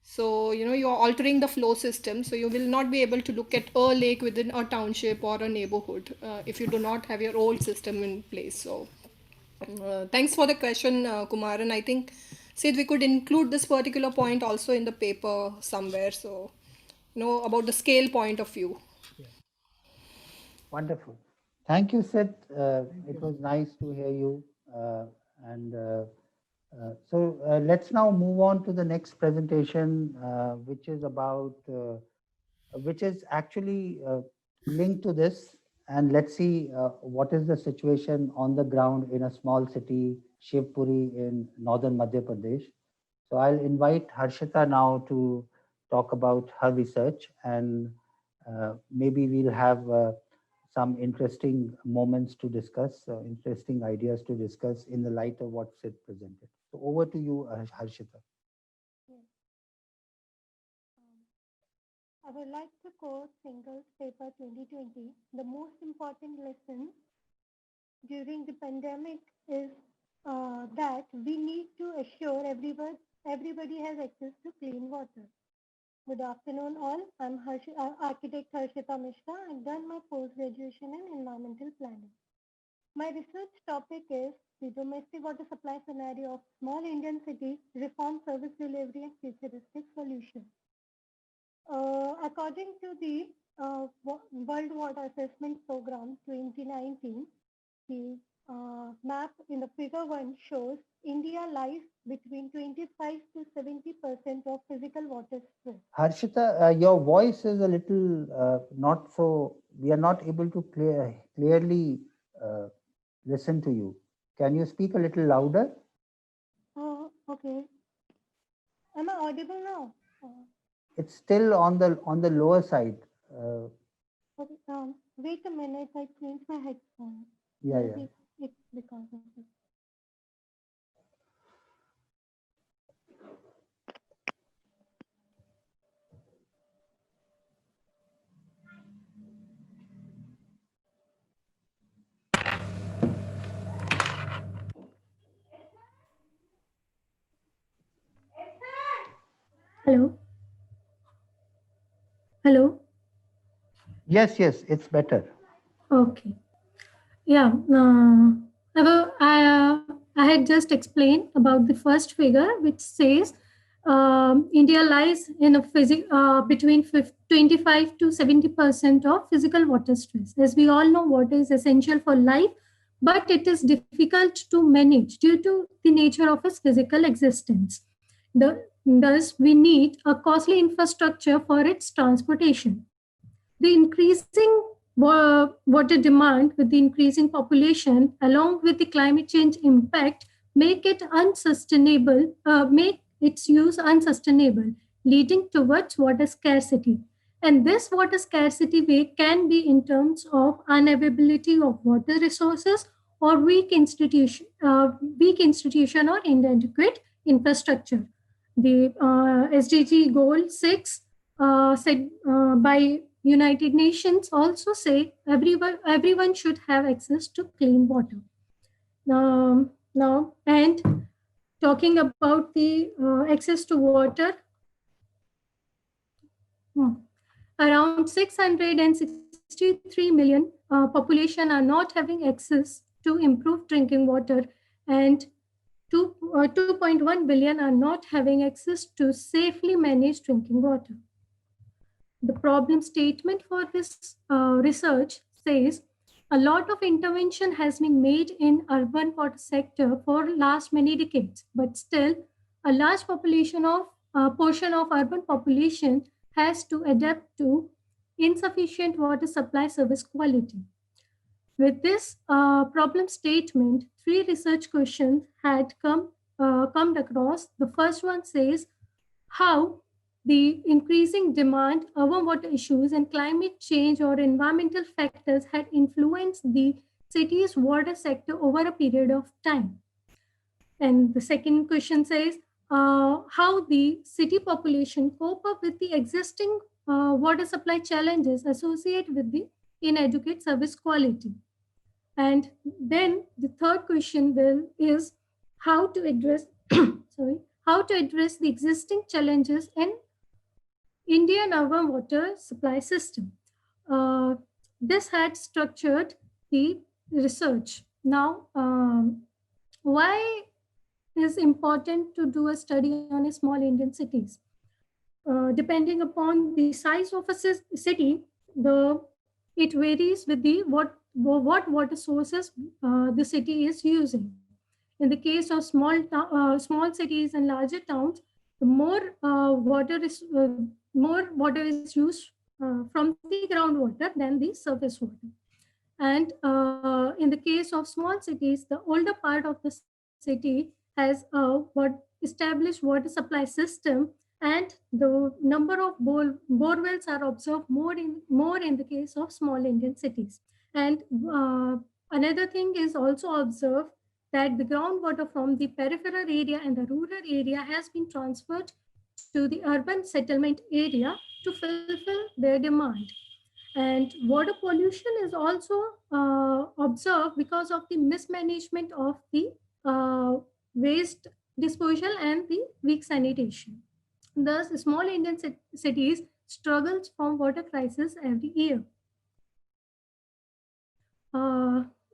So, you're altering the flow system. So, you will not be able to look at a lake within a township or a neighborhood if you do not have your old system in place. So, thanks for the question, Kumar. And I think, Sid, we could include this particular point also in the paper somewhere. So, about the scale point of view. Yeah. Wonderful. Thank you, Sid. It was nice to hear you. So let's now move on to the next presentation, which is actually linked to this. And let's see what is the situation on the ground in a small city, Shivpuri in northern Madhya Pradesh. So I'll invite Harshita now to talk about her research, and maybe we'll have some interesting moments to discuss, interesting ideas to discuss in the light of what Sid presented. So over to you, Harshita. I would like to quote Singhals paper 2020. The most important lesson during the pandemic is that we need to assure everybody has access to clean water. Good afternoon all. I'm architect Harshita Mishra. I've done my post-graduation in environmental planning. My research topic is the domestic water supply scenario of small Indian cities, reform service delivery and futuristic solutions. According to the World Water Assessment Program 2019, the map in the figure 1 shows India lies between 25 to 70% of physical water stress. Harshita, your voice is a little not so, we are not able to clearly listen to you. Can you speak a little louder? Oh, okay. Am I audible now? It's still on the lower side. Okay, wait a minute, I changed my headphones. Yeah. Maybe it's because of it. Hello? Hello? Yes, it's better. Okay. Yeah. I had just explained about the first figure, which says India lies in a between 25 to 70% of physical water stress. As we all know, water is essential for life, but it is difficult to manage due to the nature of its physical existence. Thus, we need a costly infrastructure for its transportation. The increasing water demand with the increasing population, along with the climate change impact, make its use unsustainable, leading towards water scarcity. And this water scarcity can be in terms of unavailability of water resources or weak institution or inadequate infrastructure. The SDG Goal 6 said by United Nations also say everyone should have access to clean water. Now, and talking about the access to water, around 663 million population are not having access to improved drinking water, and 2.1 billion are not having access to safely managed drinking water. The problem statement for this research says a lot of intervention has been made in urban water sector for last many decades, but still a large portion of urban population has to adapt to insufficient water supply service quality. With this problem statement, 3 research questions had come across. The first one says how the increasing demand, urban water issues, and climate change or environmental factors had influenced the city's water sector over a period of time. And the second question says how the city population cope up with the existing water supply challenges associated with the inadequate service quality. And then the third question is how to address how to address the existing challenges in Indian urban water supply system. This had structured the research. Now, why is important to do a study on a small Indian cities? Depending upon the size of a city, it varies with the what water sources the city is using. In the case of small cities and larger towns, the more water is used from the groundwater than the surface water. And in the case of small cities, the older part of the city has established water supply system, and the number of borewells are observed more in the case of small Indian cities. And another thing is also observed that the groundwater from the peripheral area and the rural area has been transferred to the urban settlement area to fulfill their demand. And water pollution is also observed because of the mismanagement of the waste disposal and the weak sanitation. Thus, small Indian cities struggles from water crisis every year.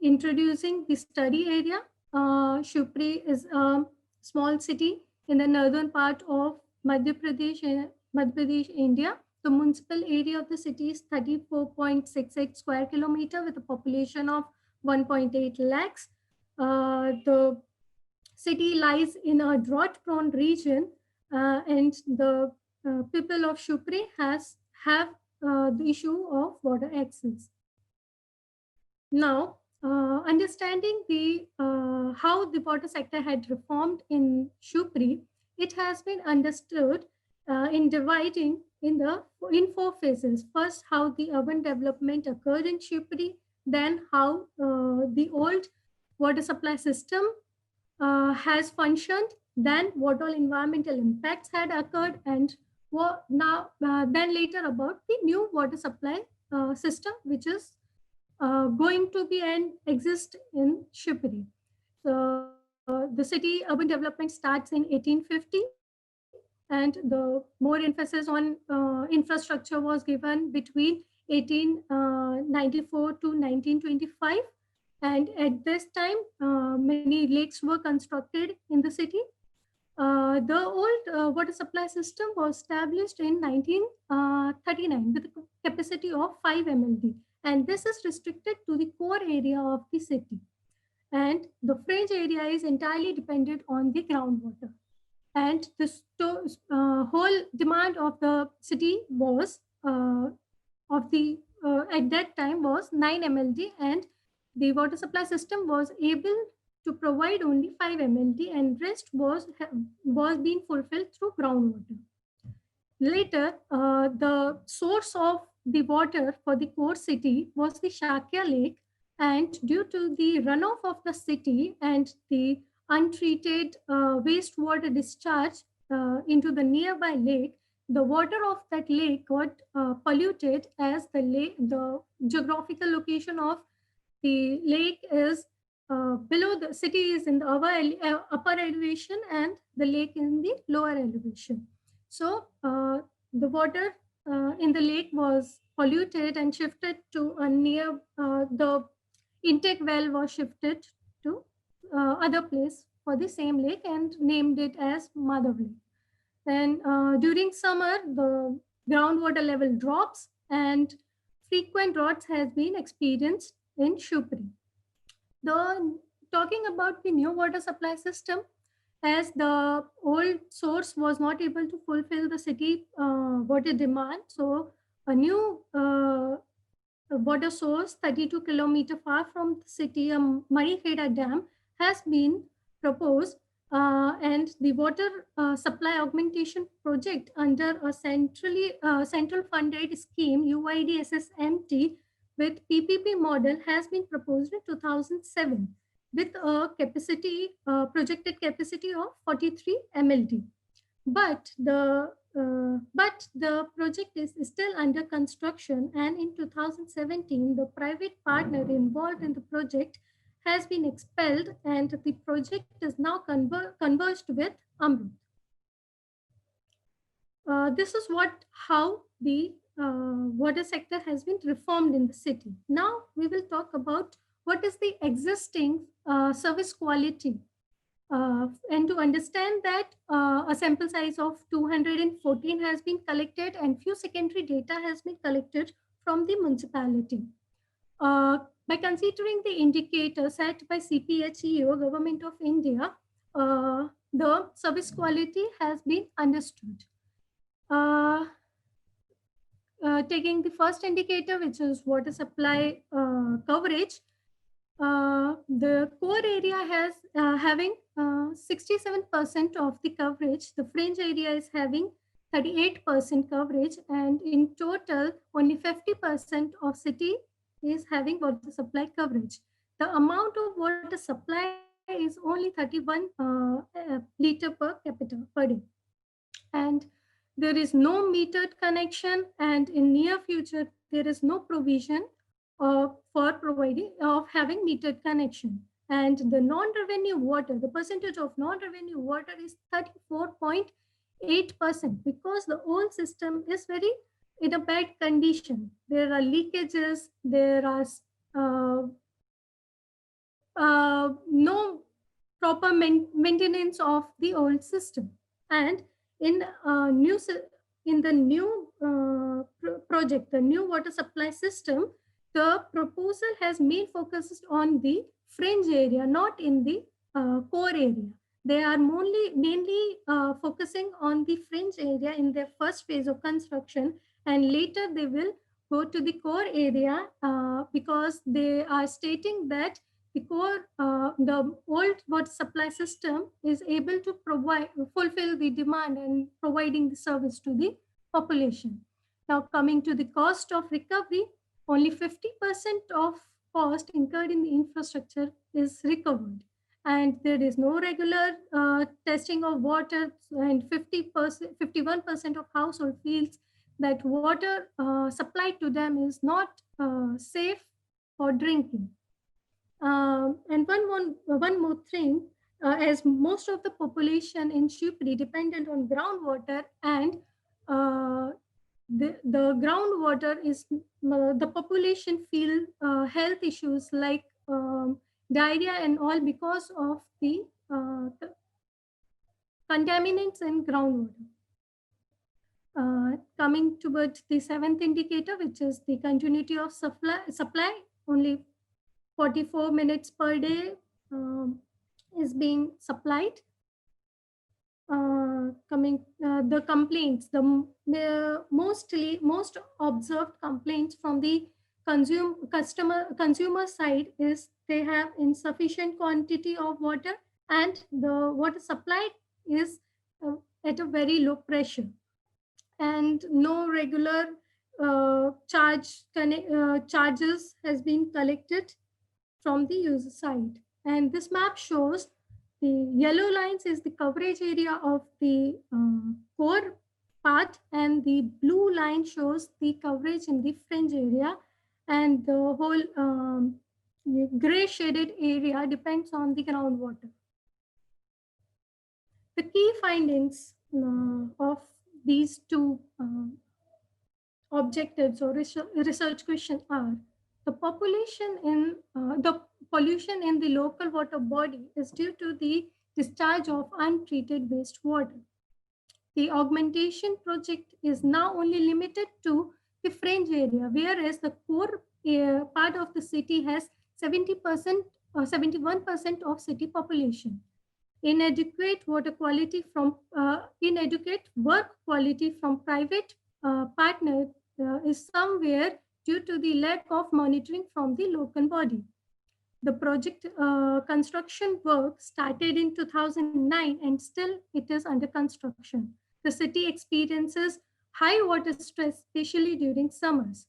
Introducing the study area, Shivpuri is a small city in the northern part of Madhya Pradesh, India. The municipal area of the city is 34.68 square kilometer with a population of 1.8 lakhs. The city lies in a drought-prone region, and the people of Shivpuri have the issue of water access. Now, understanding how the water sector had reformed in Shivpuri, it has been understood in dividing in 4 phases. First, how the urban development occurred in Shivpuri, then how the old water supply system has functioned, then what all environmental impacts had occurred, and then later about the new water supply system, which is going to be and exist in Shivpuri. So the city urban development starts in 1850, and the more emphasis on infrastructure was given between 1894 to 1925. And at this time, many lakes were constructed in the city. The old water supply system was established in 1939 with a capacity of 5 MLD. And this is restricted to the core area of the city. And the fringe area is entirely dependent on the groundwater. And the whole demand of the city was at that time was 9 MLD, and the water supply system was able to provide only 5 MLD, and rest was being fulfilled through groundwater. Later, the source of the water for the core city was the Shakya Lake, and due to the runoff of the city and the untreated wastewater discharge into the nearby lake, the water of that lake got polluted, as the geographical location of the lake is below the city is in the upper elevation and the lake in the lower elevation. So the water in the lake was polluted and shifted to a the intake well was shifted to other place for the same lake and named it as Madhav Lake. Then during summer, the groundwater level drops and frequent droughts has been experienced in Shupri. Talking about the new water supply system, as the old source was not able to fulfill the city water demand, so a new water source 32 kilometers far from the city, Marikheda Dam, has been proposed, and the water supply augmentation project under a central funded scheme UIDSSMT with PPP model has been proposed in 2007 with a projected capacity of 43 MLD. But the project is still under construction, and in 2017, the private partner involved in the project has been expelled, and the project is now converged with Amrut. This is how the water sector has been reformed in the city. Now we will talk about what is the existing service quality. And to understand that, a sample size of 214 has been collected and few secondary data has been collected from the municipality. By considering the indicators set by CPHEO, Government of India, the service quality has been understood. Taking the first indicator, which is water supply coverage, the core area has having 67% of the coverage. The fringe area is having 38% coverage, and in total, only 50% of city is having water supply coverage. The amount of water supply is only 31 liter per capita per day, and there is no metered connection, and in near future there is no provision for having metered connection. And the non-revenue water, the percentage of non-revenue water is 34.8%, because the old system is very in a bad condition. There are leakages, there are no proper maintenance of the old system. And in the new project, the new water supply system, the proposal has main focused on the fringe area, not in the core area. They are mainly focusing on the fringe area in their first phase of construction, and later they will go to the core area because they are stating that the old water supply system is able to fulfill the demand and providing the service to the population. Now coming to the cost of recovery, only 50% of cost incurred in the infrastructure is recovered, and there is no regular testing of water, and 51% of household feels that water supplied to them is not safe for drinking. And one more thing, as most of the population in Shupri dependent on groundwater, and the groundwater is the population feel health issues like diarrhea and all because of the contaminants in groundwater. Coming towards the seventh indicator, which is the continuity of supply, only 44 minutes per day is being supplied. The complaints, the most observed complaints from the consumer side is they have insufficient quantity of water and the water supply is at a very low pressure and no regular charges has been collected from the user side. And this map shows the yellow lines is the coverage area of the core part and the blue line shows the coverage in the fringe area and the whole gray shaded area depends on the groundwater. The key findings of these two objectives or research questions are the pollution in the local water body is due to the discharge of untreated wastewater. The augmentation project is now only limited to the fringe area, whereas the core part of the city has 70% or 71% of city population. Inadequate work quality from private partner is somewhere due to the lack of monitoring from the local body. The project construction work started in 2009 and still it is under construction. The city experiences high water stress, especially during summers.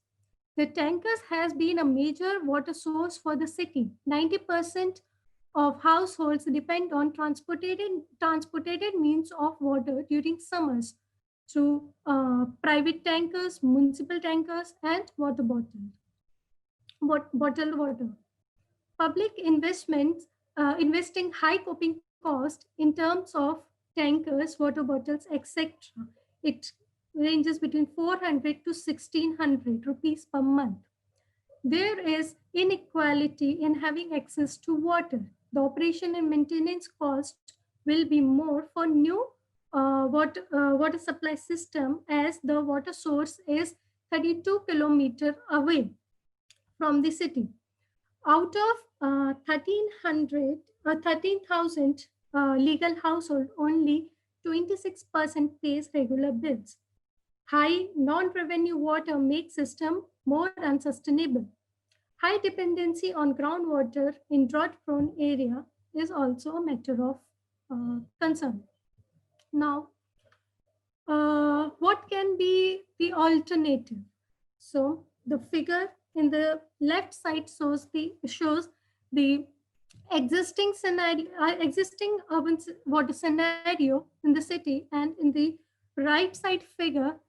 The tankers has been a major water source for the city. 90% of households depend on transported means of water during summers through private tankers, municipal tankers, and bottled water. Public investments, investing high coping cost in terms of tankers, water bottles, etc. It ranges between 400 to 1600 rupees per month. There is inequality in having access to water. The operation and maintenance cost will be more for new water supply system as the water source is 32 kilometers away from the city. Out of 13,000 legal household, only 26% pays regular bills. High non-revenue water makes system more unsustainable. High dependency on groundwater in drought-prone area is also a matter of concern. Now, what can be the alternative? So the figure in the left side shows the existing scenario, existing urban water scenario in the city, and in the right side figure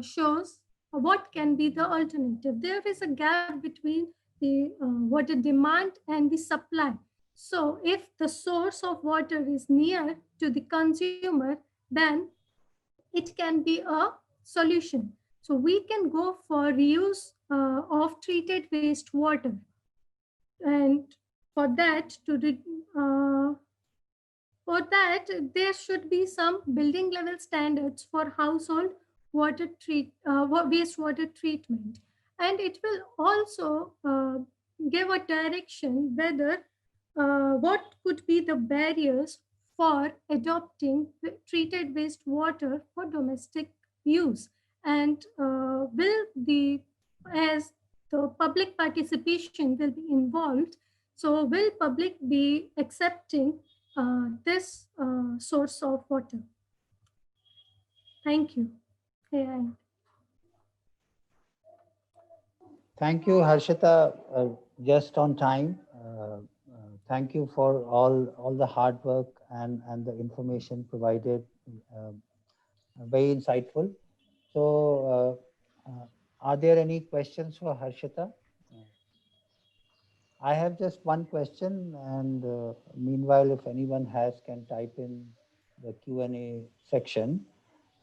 shows what can be the alternative. There is a gap between the water demand and the supply. So if the source of water is near to the consumer, then it can be a solution. So we can go for reuse of treated wastewater. And for that, there should be some building level standards for household wastewater treatment. And it will also give a direction whether what could be the barriers for adopting treated wastewater for domestic use, and as the public participation will be involved, so will public be accepting this source of water? Thank you. Yeah. Thank you, Harshita. Just on time. Thank you for all the hard work and the information provided. Very insightful. So, are there any questions for Harshita? I have just one question, and meanwhile, if anyone has, can type in the Q&A section.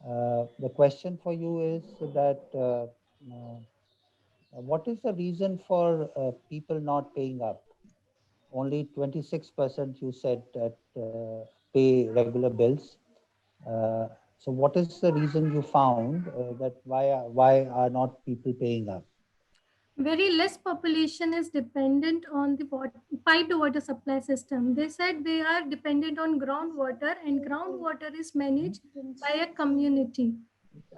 The question for you is that what is the reason for people not paying up? only 26% you said that pay regular bills. So what is the reason you found that why are not people paying up? Very less population is dependent on the piped water supply system. They said they are dependent on groundwater, and groundwater is managed by a community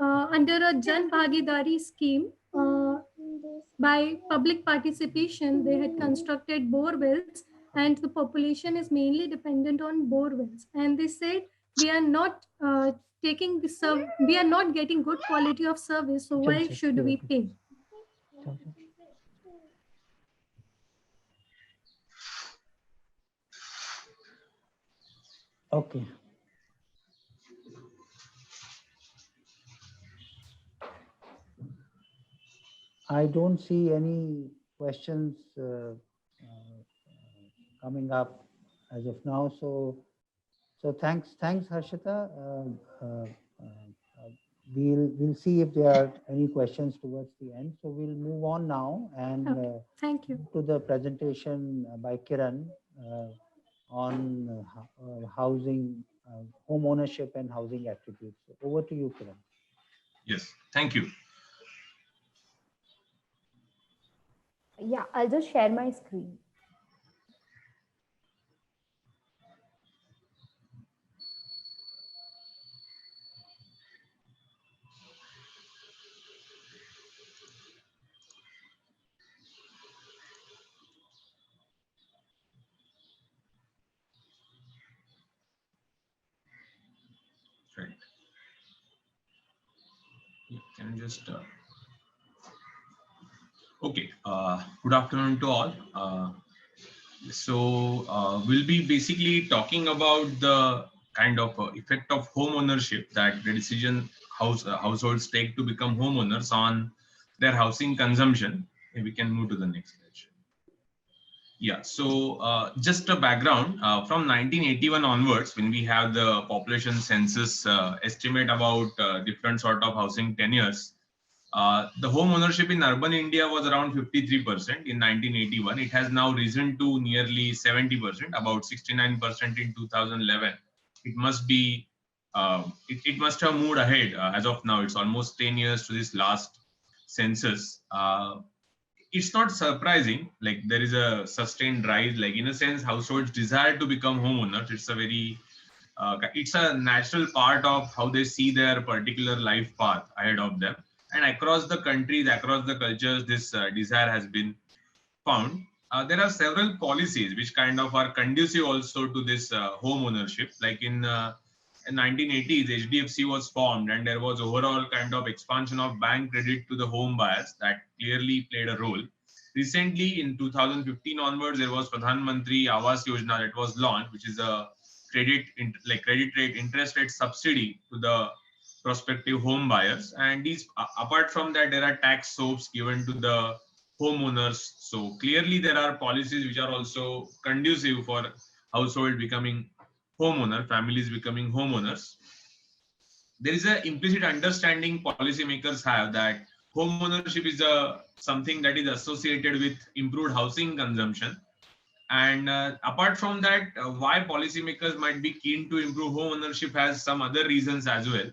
under a Jan Bhagidari scheme. By public participation, they had constructed bore wells, and the population is mainly dependent on bore wells. And they said we are not taking the we are not getting good quality of service. So why should we pay? Okay. I don't see any questions coming up as of now. So thanks, Harshita. We'll see if there are any questions towards the end. So we'll move on now and Thank you. to the presentation by Kiran on housing, home ownership and housing attributes. So over to you, Kiran. Yes, thank you. Yeah, I'll just share my screen. Right. Can you just okay. Good afternoon to all. We'll be basically talking about the kind of effect of home ownership that the decision households take to become homeowners on their housing consumption. And we can move to the next slide. Yeah, so just a background, from 1981 onwards, when we have the population census estimate about different sort of housing tenures, the home ownership in urban India was around 53% in 1981. It has now risen to nearly 70%, about 69% in 2011. It must be, it must have moved ahead as of now. It's almost 10 years to this last census. It's not surprising, like there is a sustained rise, like in a sense, households desire to become homeowners. It's a very, it's a natural part of how they see their particular life path ahead of them. And across the countries, across the cultures, this desire has been found. There are several policies which kind of are conducive also to this home ownership. Like in 1980s, HDFC was formed and there was overall kind of expansion of bank credit to the home buyers that clearly played a role. Recently, in 2015 onwards, there was Pradhan Mantri Awas Yojana that was launched, which is a credit rate, interest rate subsidy to the prospective home buyers. And these, apart from that, there are tax soaps given to the homeowners. So clearly there are policies which are also conducive for household becoming homeowner, families becoming homeowners. There is an implicit understanding policymakers have that home ownership is something that is associated with improved housing consumption. And apart from that, why policymakers might be keen to improve home ownership has some other reasons as well.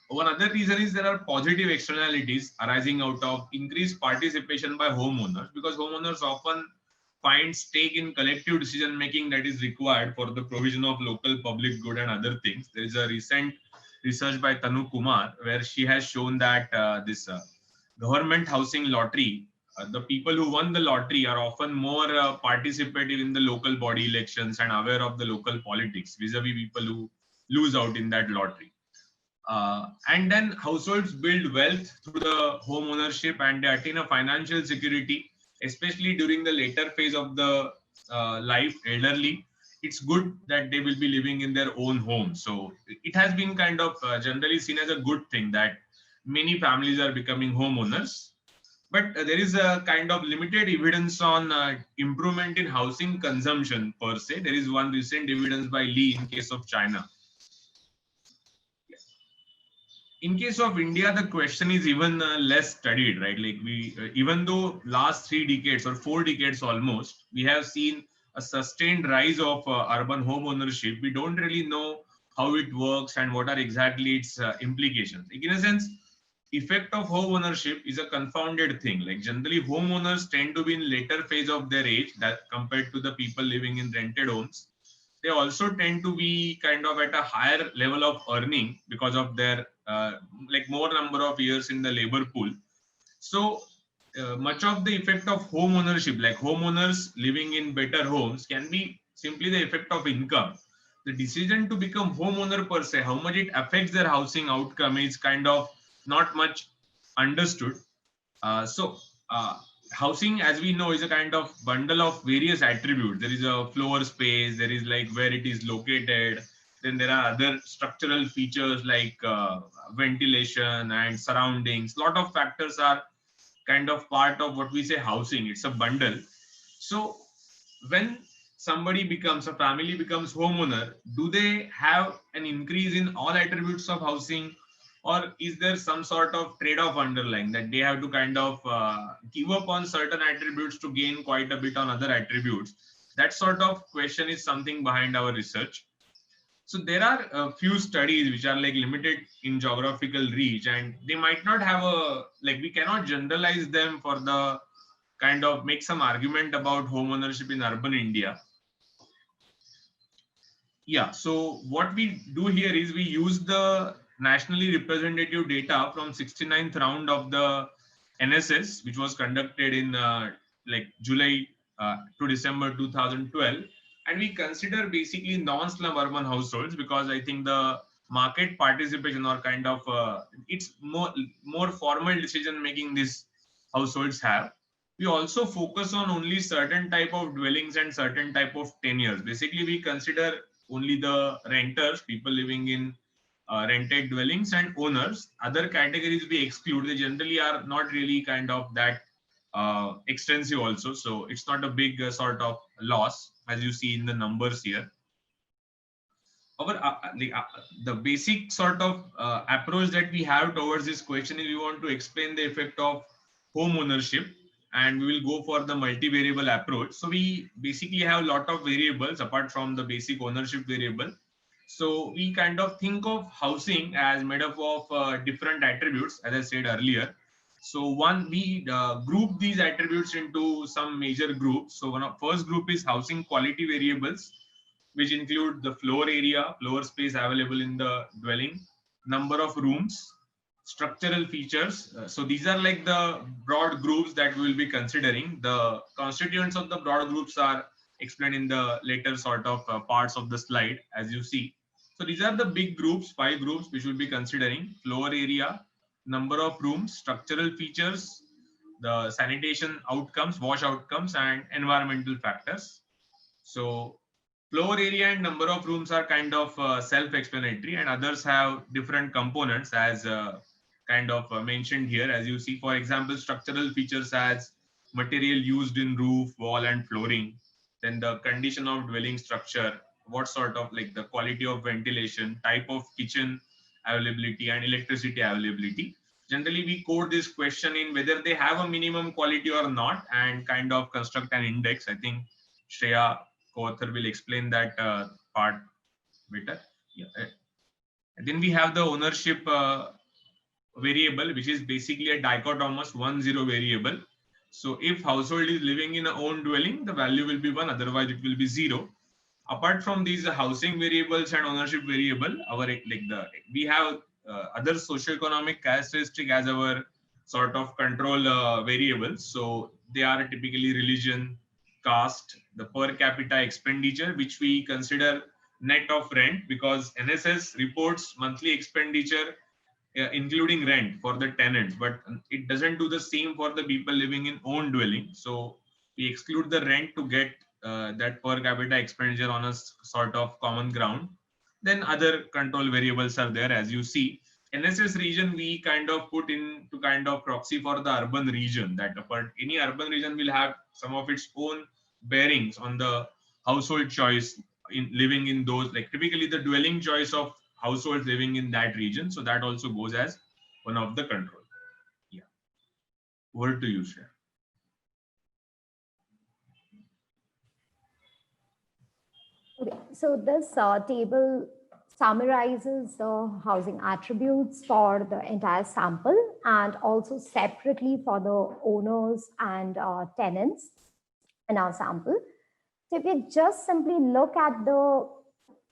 One other reason is there are positive externalities arising out of increased participation by homeowners, because homeowners often find stake in collective decision making that is required for the provision of local public good and other things. There is a recent research by Tanu Kumar where she has shown that this government housing lottery, the people who won the lottery are often more participative in the local body elections and aware of the local politics vis-a-vis people who lose out in that lottery. And then households build wealth through the home ownership and they attain a financial security, especially during the later phase of the life, elderly. It's good that they will be living in their own home. So it has been kind of generally seen as a good thing that many families are becoming homeowners. But there is a kind of limited evidence on improvement in housing consumption per se. There is one recent evidence by Lee in case of China. In case of India, the question is even less studied, right? Like we, even though last 3 decades or 4 decades almost, we have seen a sustained rise of urban home ownership, we don't really know how it works and what are exactly its implications. Like, in a sense, effect of home ownership is a confounded thing. Like, generally, homeowners tend to be in later phase of their age that compared to the people living in rented homes. They also tend to be kind of at a higher level of earning because of their like more number of years in the labor pool. So much of the effect of home ownership, like homeowners living in better homes, can be simply the effect of income. The decision to become homeowner per se, how much it affects their housing outcome, is kind of not much understood. So housing, as we know, is a kind of bundle of various attributes. There is a floor space, there is like where it is located, then there are other structural features like ventilation and surroundings. A lot of factors are kind of part of what we say housing. It's a bundle. So when somebody becomes, a family becomes homeowner, do they have an increase in all attributes of housing, or is there some sort of trade-off underlying that they have to kind of give up on certain attributes to gain quite a bit on other attributes? That sort of question is something behind our research. So there are a few studies which are like limited in geographical reach, and they might not have a, like, we cannot generalize them for the kind of make some argument about home ownership in urban India. Yeah, so what we do here is we use the nationally representative data from 69th round of the NSS, which was conducted in like July to December 2012. And we consider basically non-slum urban households because I think the market participation or kind of it's more formal decision making these households have. We also focus on only certain type of dwellings and certain type of tenures. Basically, we consider only the renters, people living in rented dwellings, and owners. Other categories we exclude. They generally are not really kind of that extensive also. So it's not a big sort of loss as you see in the numbers here. Our the basic sort of approach that we have towards this question is we want to explain the effect of home ownership, and we will go for the multivariable approach. So we basically have a lot of variables apart from the basic ownership variable. So we kind of think of housing as made up of different attributes, as I said earlier. So one, we group these attributes into some major groups. So one of first group is housing quality variables, which include the floor area, floor space available in the dwelling, number of rooms, structural features. So these are like the broad groups that we will be considering. The constituents of the broad groups are explained in the later sort of parts of the slide, as you see. So these are the big groups, 5 groups, which we'll be considering: floor area, number of rooms, structural features, the sanitation outcomes, wash outcomes, and environmental factors. So floor area and number of rooms are kind of self-explanatory, and others have different components as kind of mentioned here. As you see, for example, structural features as material used in roof, wall, and flooring, then the condition of dwelling structure, what sort of like the quality of ventilation, type of kitchen availability, and electricity availability. Generally, we code this question in whether they have a minimum quality or not and kind of construct an index. I think Shreya, co-author, will explain that part better. Yeah. And then we have the ownership variable, which is basically a dichotomous 1-0 variable. So if household is living in a own dwelling, the value will be 1, otherwise it will be 0. Apart from these housing variables and ownership variable, our we have other socioeconomic characteristic as our sort of control variables. So they are typically religion, caste, the per capita expenditure, which we consider net of rent, because NSS reports monthly expenditure including rent for the tenants, but it doesn't do the same for the people living in own dwelling. So we exclude the rent to get that per capita expenditure on a sort of common ground. Then other control variables are there, as you see. NSS region we kind of put in to kind of proxy for the urban region, that any urban region will have some of its own bearings on the household choice in living in those, like typically the dwelling choice of households living in that region. So that also goes as one of the control. Yeah. Over to you, Shreya. Okay, so this table summarizes the housing attributes for the entire sample and also separately for the owners and tenants in our sample. So if you just simply look at the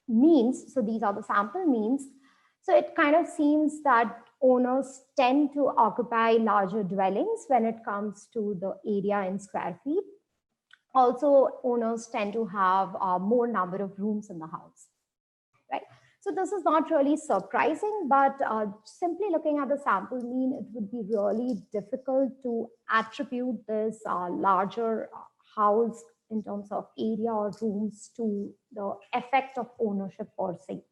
means, so these are the sample means, so it kind of seems that owners tend to occupy larger dwellings when it comes to the area in square feet. Also, owners tend to have more number of rooms in the house, right? So this is not really surprising, but simply looking at the sample mean, it would be really difficult to attribute this larger house in terms of area or rooms to the effect of ownership per se.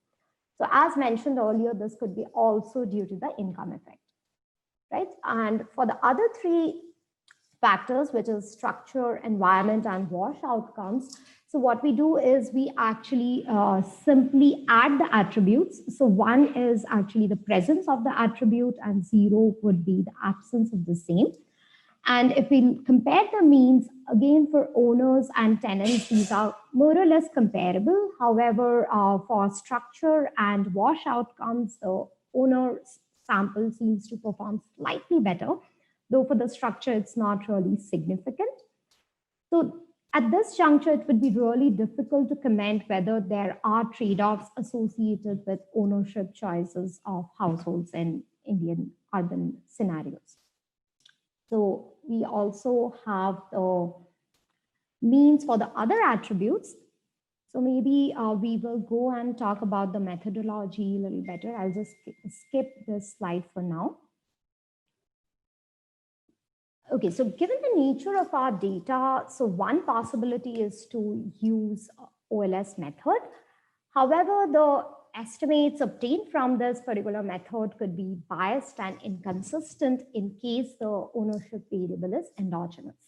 So as mentioned earlier, this could be also due to the income effect, right? And for the other three factors, which is structure, environment, and wash outcomes. So what we do is we actually simply add the attributes. So 1 is actually the presence of the attribute and 0 would be the absence of the same. And if we compare the means, again, for owners and tenants, these are more or less comparable. However, for structure and wash outcomes, the owner sample seems to perform slightly better, though for the structure, it's not really significant. So at this juncture, it would be really difficult to comment whether there are trade-offs associated with ownership choices of households in Indian urban scenarios. So we also have the means for the other attributes. So maybe we will go and talk about the methodology a little better. I'll just skip this slide for now. Okay, so given the nature of our data, so one possibility is to use OLS method. However, the estimates obtained from this particular method could be biased and inconsistent in case the ownership variable is endogenous.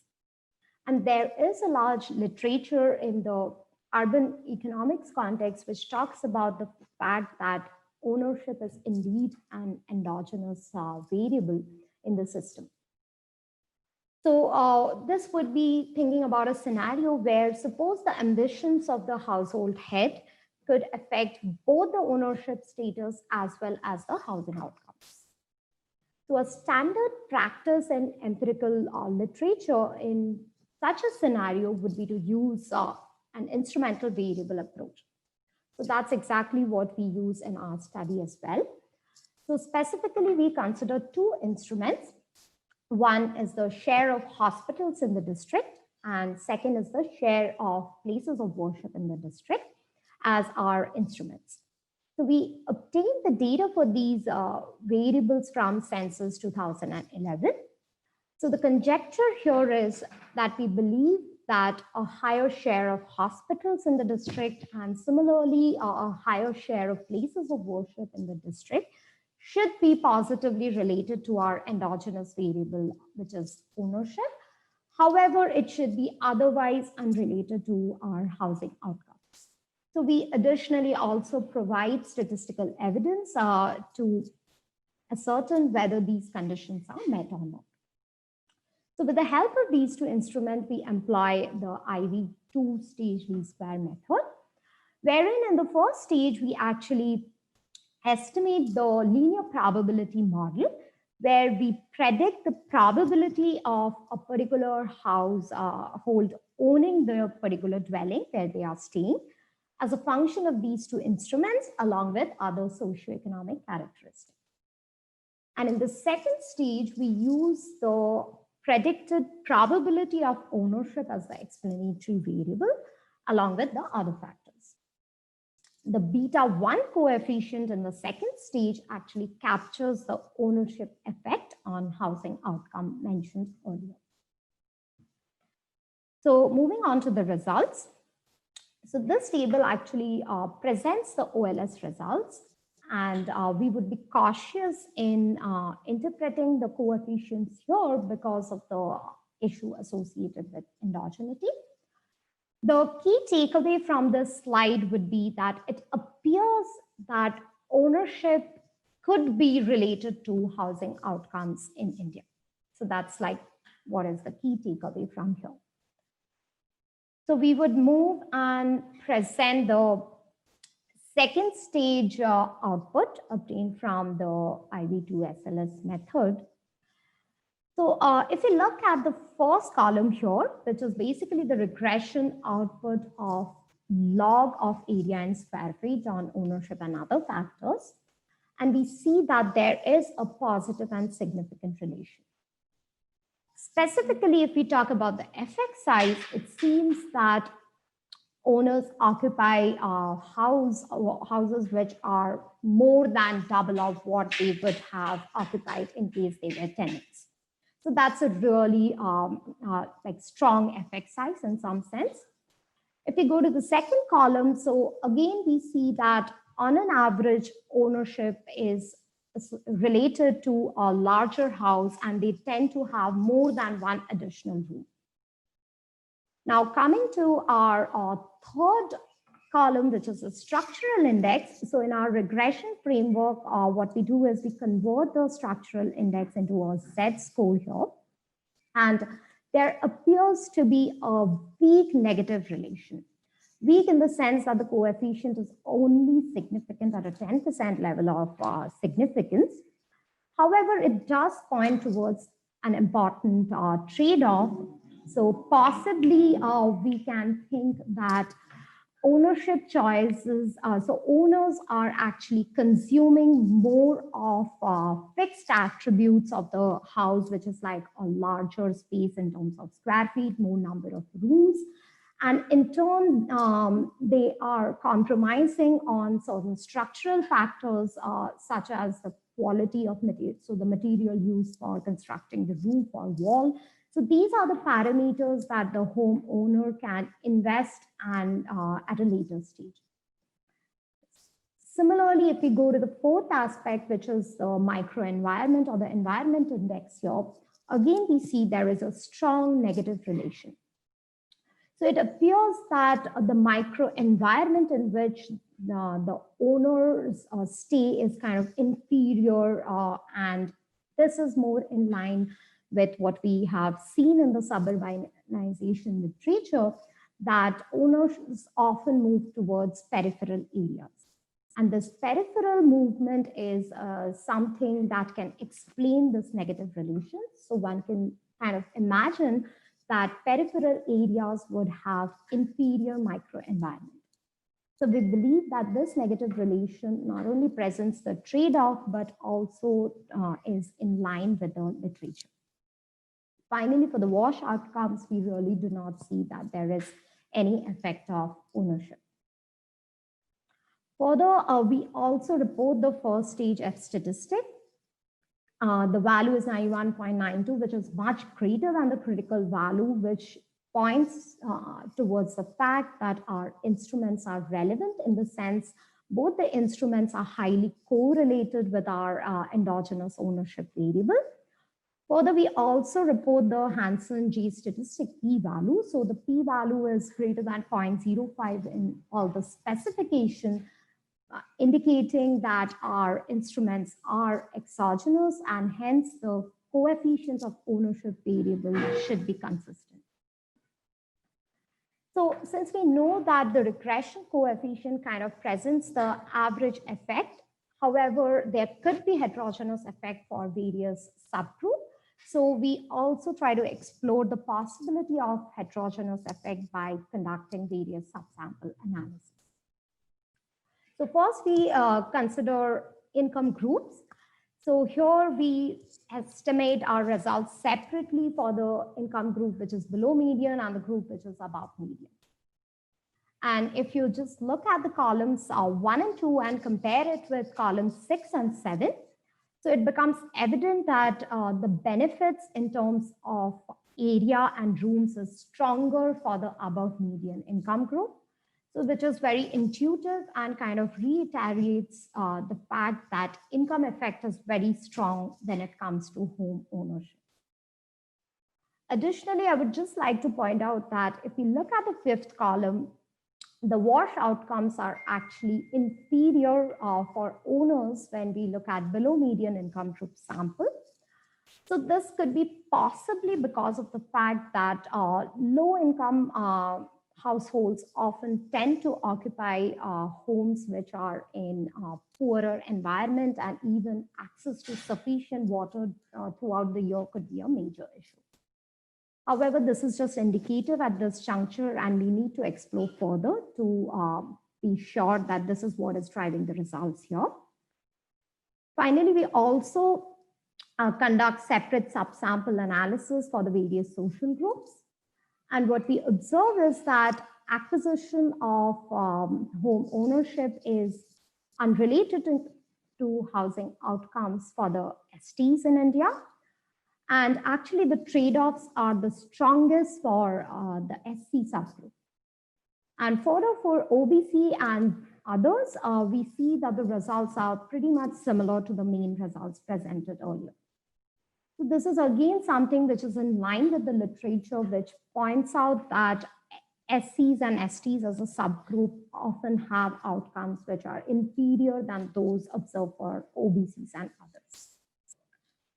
And there is a large literature in the urban economics context which talks about the fact that ownership is indeed an endogenous variable in the system. So this would be thinking about a scenario where suppose the ambitions of the household head could affect both the ownership status as well as the housing outcomes. So a standard practice and empirical literature in such a scenario would be to use an instrumental variable approach. So that's exactly what we use in our study as well. So specifically, we consider two instruments. One is the share of hospitals in the district, and second is the share of places of worship in the district as our instruments. So we obtained the data for these variables from Census 2011. So the conjecture here is that we believe that a higher share of hospitals in the district and similarly a higher share of places of worship in the district should be positively related to our endogenous variable, which is ownership. However, it should be otherwise unrelated to our housing outcomes. So we additionally also provide statistical evidence to ascertain whether these conditions are met or not. So with the help of these two instruments, we employ the IV two-stage least square method, wherein in the first stage, we actually estimate the linear probability model, where we predict the probability of a particular household owning the particular dwelling where they are staying as a function of these two instruments along with other socioeconomic characteristics. And in the second stage, we use the predicted probability of ownership as the explanatory variable along with the other factors. The beta 1 coefficient in the second stage actually captures the ownership effect on housing outcome mentioned earlier. So moving on to the results. So this table actually presents the OLS results, and we would be cautious in interpreting the coefficients here because of the issue associated with endogeneity. The key takeaway from this slide would be that it appears that ownership could be related to housing outcomes in India. So that's like what is the key takeaway from here. So we would move and present the second stage output obtained from the IV2SLS method. So if we look at the first column here, which is basically the regression output of log of area and square feet on ownership and other factors, and we see that there is a positive and significant relation. Specifically, if we talk about the effect size, it seems that owners occupy houses which are more than double of what they would have occupied in case they were tenants. So that's a really like strong effect size in some sense. If we go to the second column, so again, we see that on an average, ownership is related to a larger house and they tend to have more than one additional room. Now coming to our third column, which is the structural index. So in our regression framework, what we do is we convert the structural index into a Z-score here. And there appears to be a weak negative relation. Weak in the sense that the coefficient is only significant at a 10% level of significance. However, it does point towards an important trade-off. So possibly we can think that ownership choices, so owners are actually consuming more of fixed attributes of the house, which is like a larger space in terms of square feet, more number of rooms. And in turn, they are compromising on certain structural factors, such as the quality of material, so the material used for constructing the roof or wall. So these are the parameters that the homeowner can invest and at a later stage. Similarly, if we go to the fourth aspect, which is the microenvironment or the environment index here, again, we see there is a strong negative relation. So it appears that the microenvironment in which the owner's stay is kind of inferior, and this is more in line with what we have seen in the suburbanization literature, that owners often move towards peripheral areas. And this peripheral movement is something that can explain this negative relation. So one can kind of imagine that peripheral areas would have inferior microenvironment. So we believe that this negative relation not only presents the trade-off, but also is in line with the literature. Finally, for the wash outcomes, we really do not see that there is any effect of ownership. Further, we also report the first stage F statistic. The value is 91.92, which is much greater than the critical value, which points towards the fact that our instruments are relevant in the sense both the instruments are highly correlated with our endogenous ownership variable. Further, we also report the Hansen G statistic p-value. So the p-value is greater than 0.05 in all the specification, indicating that our instruments are exogenous and hence the coefficient of ownership variable should be consistent. So since we know that the regression coefficient kind of presents the average effect, however, there could be heterogeneous effect for various subgroups. So we also try to explore the possibility of heterogeneous effect by conducting various subsample analysis. So first we consider income groups. So here we estimate our results separately for the income group which is below median and the group which is above median. And if you just look at the columns 1 and 2 and compare it with columns 6 and 7, so it becomes evident that the benefits in terms of area and rooms is stronger for the above median income group. So which is very intuitive and kind of reiterates the fact that income effect is very strong when it comes to home ownership. Additionally, I would just like to point out that if we look at the fifth column, the wash outcomes are actually inferior for owners when we look at below median income group sample. So this could be possibly because of the fact that low income households often tend to occupy homes which are in poorer environment, and even access to sufficient water throughout the year could be a major issue. However, this is just indicative at this juncture, and we need to explore further to be sure that this is what is driving the results here. Finally, we also conduct separate subsample analysis for the various social groups. And what we observe is that acquisition of home ownership is unrelated to housing outcomes for the STs in India. And actually, the trade-offs are the strongest for the SC subgroup. And further, for OBC and others, we see that the results are pretty much similar to the main results presented earlier. So this is again something which is in line with the literature, which points out that SCs and STs as a subgroup often have outcomes which are inferior than those observed for OBCs and others.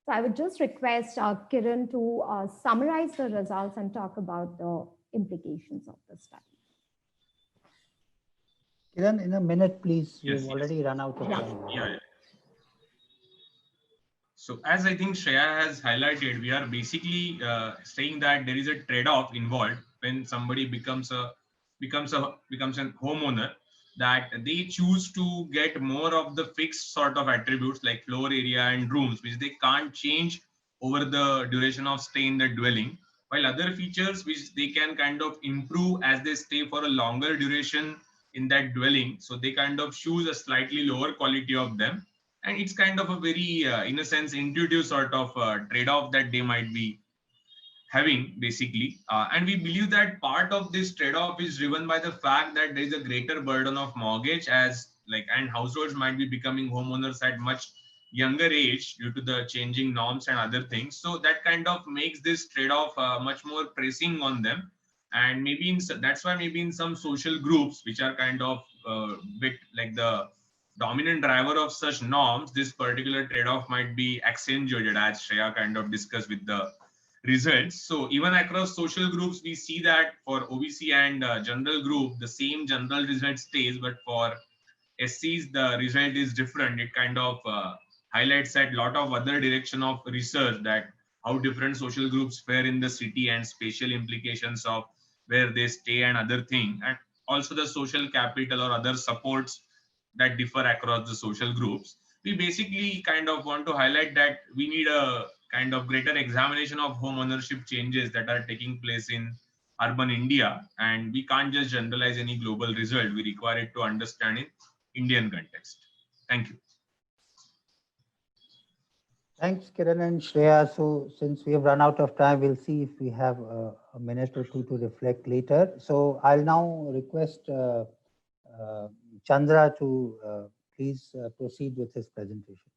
So I would just request Kiran to summarize the results and talk about the implications of the study. Kiran, in a minute, please. Yes, We've already run out of time. Yeah. So as I think Shreya has highlighted, we are basically saying that there is a trade-off involved when somebody becomes an homeowner, that they choose to get more of the fixed sort of attributes like floor area and rooms, which they can't change over the duration of stay in the dwelling, while other features which they can kind of improve as they stay for a longer duration in that dwelling. So they kind of choose a slightly lower quality of them. And it's kind of a very, in a sense, intuitive sort of trade-off that they might be having, basically. And we believe that part of this trade-off is driven by the fact that there is a greater burden of mortgage, and households might be becoming homeowners at much younger age due to the changing norms and other things. So that kind of makes this trade-off much more pressing on them. And maybe that's why maybe in some social groups, which are kind of bit like the dominant driver of such norms, this particular trade-off might be accentuated, as Shreya kind of discussed with the results. So even across social groups, we see that for OBC and general group, the same general result stays, but for SCs, the result is different. It kind of highlights that lot of other direction of research, that how different social groups fare in the city and spatial implications of where they stay and other things, and also the social capital or other supports that differ across the social groups. We basically kind of want to highlight that we need a kind of greater examination of home ownership changes that are taking place in urban India, and we can't just generalize any global result. We require it to understand in Indian context. Thank you. Thanks, Kiran and Shreya. So since we have run out of time, we'll see if we have a minute or two to reflect later. So I'll now request Chandra to please proceed with his presentation.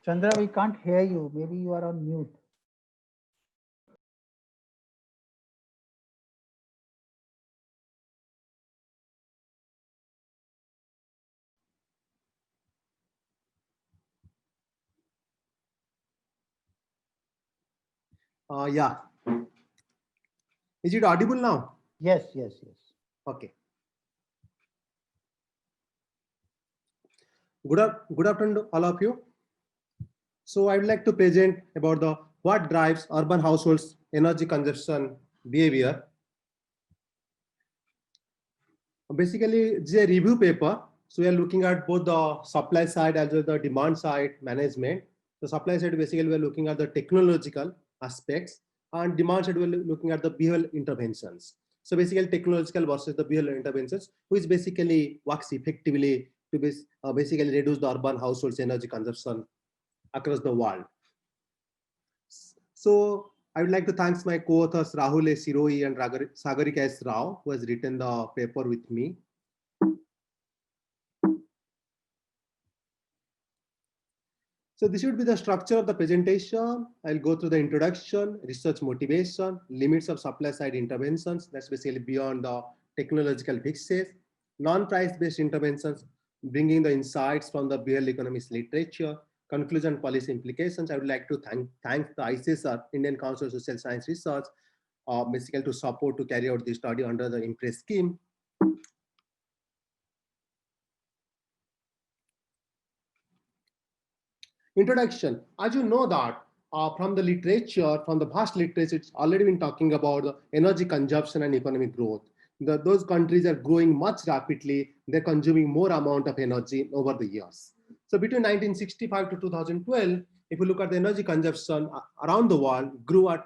Chandra, we can't hear you. Maybe you are on mute. Yeah. Is it audible now? Yes. Okay. Good afternoon, all of you. So I would like to present about what drives urban households' energy consumption behavior. Basically, it's a review paper. So we are looking at both the supply side as well as the demand side management. The supply side, basically, we are looking at the technological aspects, and demand side, we're looking at the behavioral interventions. So basically, technological versus the behavioral interventions, which basically works effectively to basically reduce the urban households' energy consumption across the world. So I would like to thank my co-authors Rahul A. Siroi and Sagarika S. Rao, who has written the paper with me. So this should be the structure of the presentation. I'll go through the introduction, research motivation, limits of supply side interventions. That's basically beyond the technological fixes, non-price based interventions, bringing the insights from the behavioral economics literature, conclusion policy implications. I would like to thank the ICSR, Indian Council of Social Science Research, basically to support to carry out this study under the IMPRESS scheme. Introduction. As you know that from the literature, from the vast literature, it's already been talking about the energy consumption and economic growth. Those countries are growing much rapidly. They're consuming more amount of energy over the years. So between 1965 to 2012, if you look at the energy consumption around the world, grew at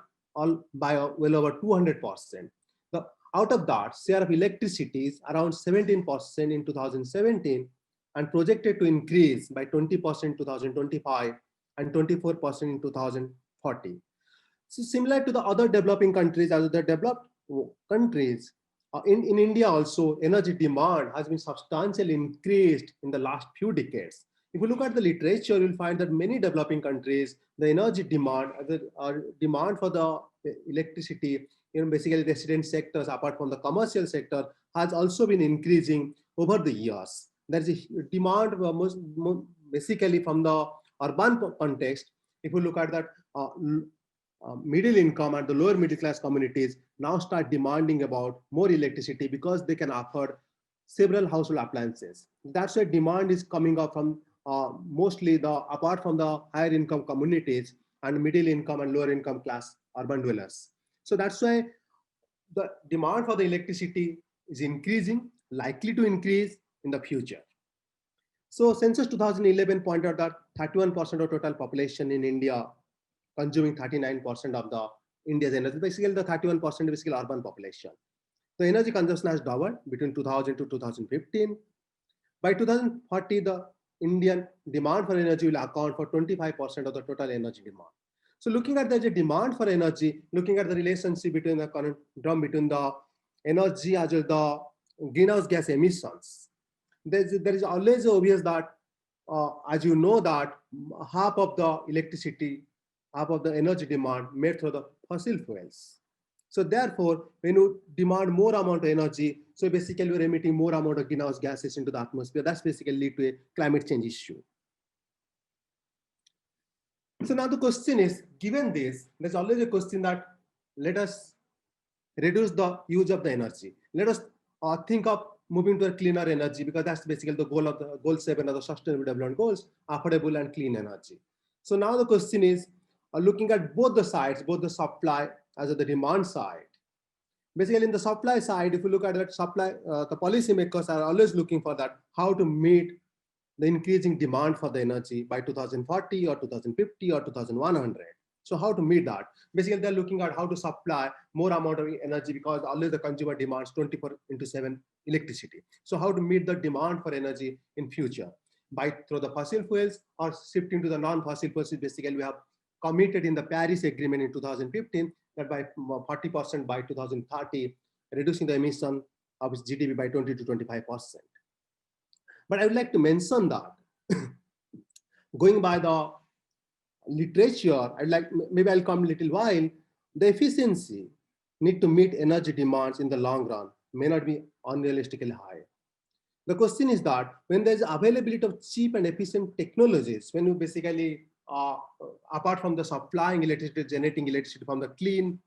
by well over 200%. Out of that, share of electricity is around 17% in 2017, and projected to increase by 20% in 2025 and 24% in 2040. So similar to the other developing countries, as the developed countries, in India also, energy demand has been substantially increased in the last few decades. If you look at the literature, you'll find that many developing countries, the energy demand, demand for the electricity, basically resident sectors, apart from the commercial sector, has also been increasing over the years. There is a demand basically from the urban context. If you look at that, middle income and the lower middle class communities now start demanding about more electricity because they can afford several household appliances. That's why demand is coming up from mostly apart from the higher income communities and middle income and lower income class urban dwellers. So that's why the demand for the electricity is increasing, likely to increase in the future. So census 2011 pointed out that 31% of total population in India consuming 39% of the India's energy, basically the 31% is basically urban population. The energy consumption has doubled between 2000 to 2015. By 2040, the Indian demand for energy will account for 25% of the total energy demand. So looking at the demand for energy, looking at the relationship between the energy as well the greenhouse gas emissions, there is always obvious that, as you know, that half of the electricity, half of the energy demand made through the fossil fuels. So therefore, when you demand more amount of energy, so basically you're emitting more amount of greenhouse gases into the atmosphere. That's basically lead to a climate change issue. So now the question is, given this, there's always a question that let us reduce the use of the energy. Let us think of moving to a cleaner energy, because that's basically the goal of the goal 7 of the Sustainable Development Goals, affordable and clean energy. So now the question is, looking at both the sides, both the supply as well as the demand side. Basically in the supply side, if you look at that supply, the policymakers are always looking for that, how to meet the increasing demand for the energy by 2040 or 2050 or 2100. So how to meet that? Basically, they're looking at how to supply more amount of energy, because always the consumer demands 24/7 electricity. So how to meet the demand for energy in future? By through the fossil fuels or shifting to the non-fossil fuels. Basically, we have committed in the Paris Agreement in 2015 that by 40% by 2030, reducing the emission of GDP by 20 to 25%. But I would like to mention that going by the literature, maybe I'll come a little while, the efficiency need to meet energy demands in the long run may not be unrealistically high. The question is that when there's availability of cheap and efficient technologies, when you basically, apart from the supplying electricity, generating electricity from the clean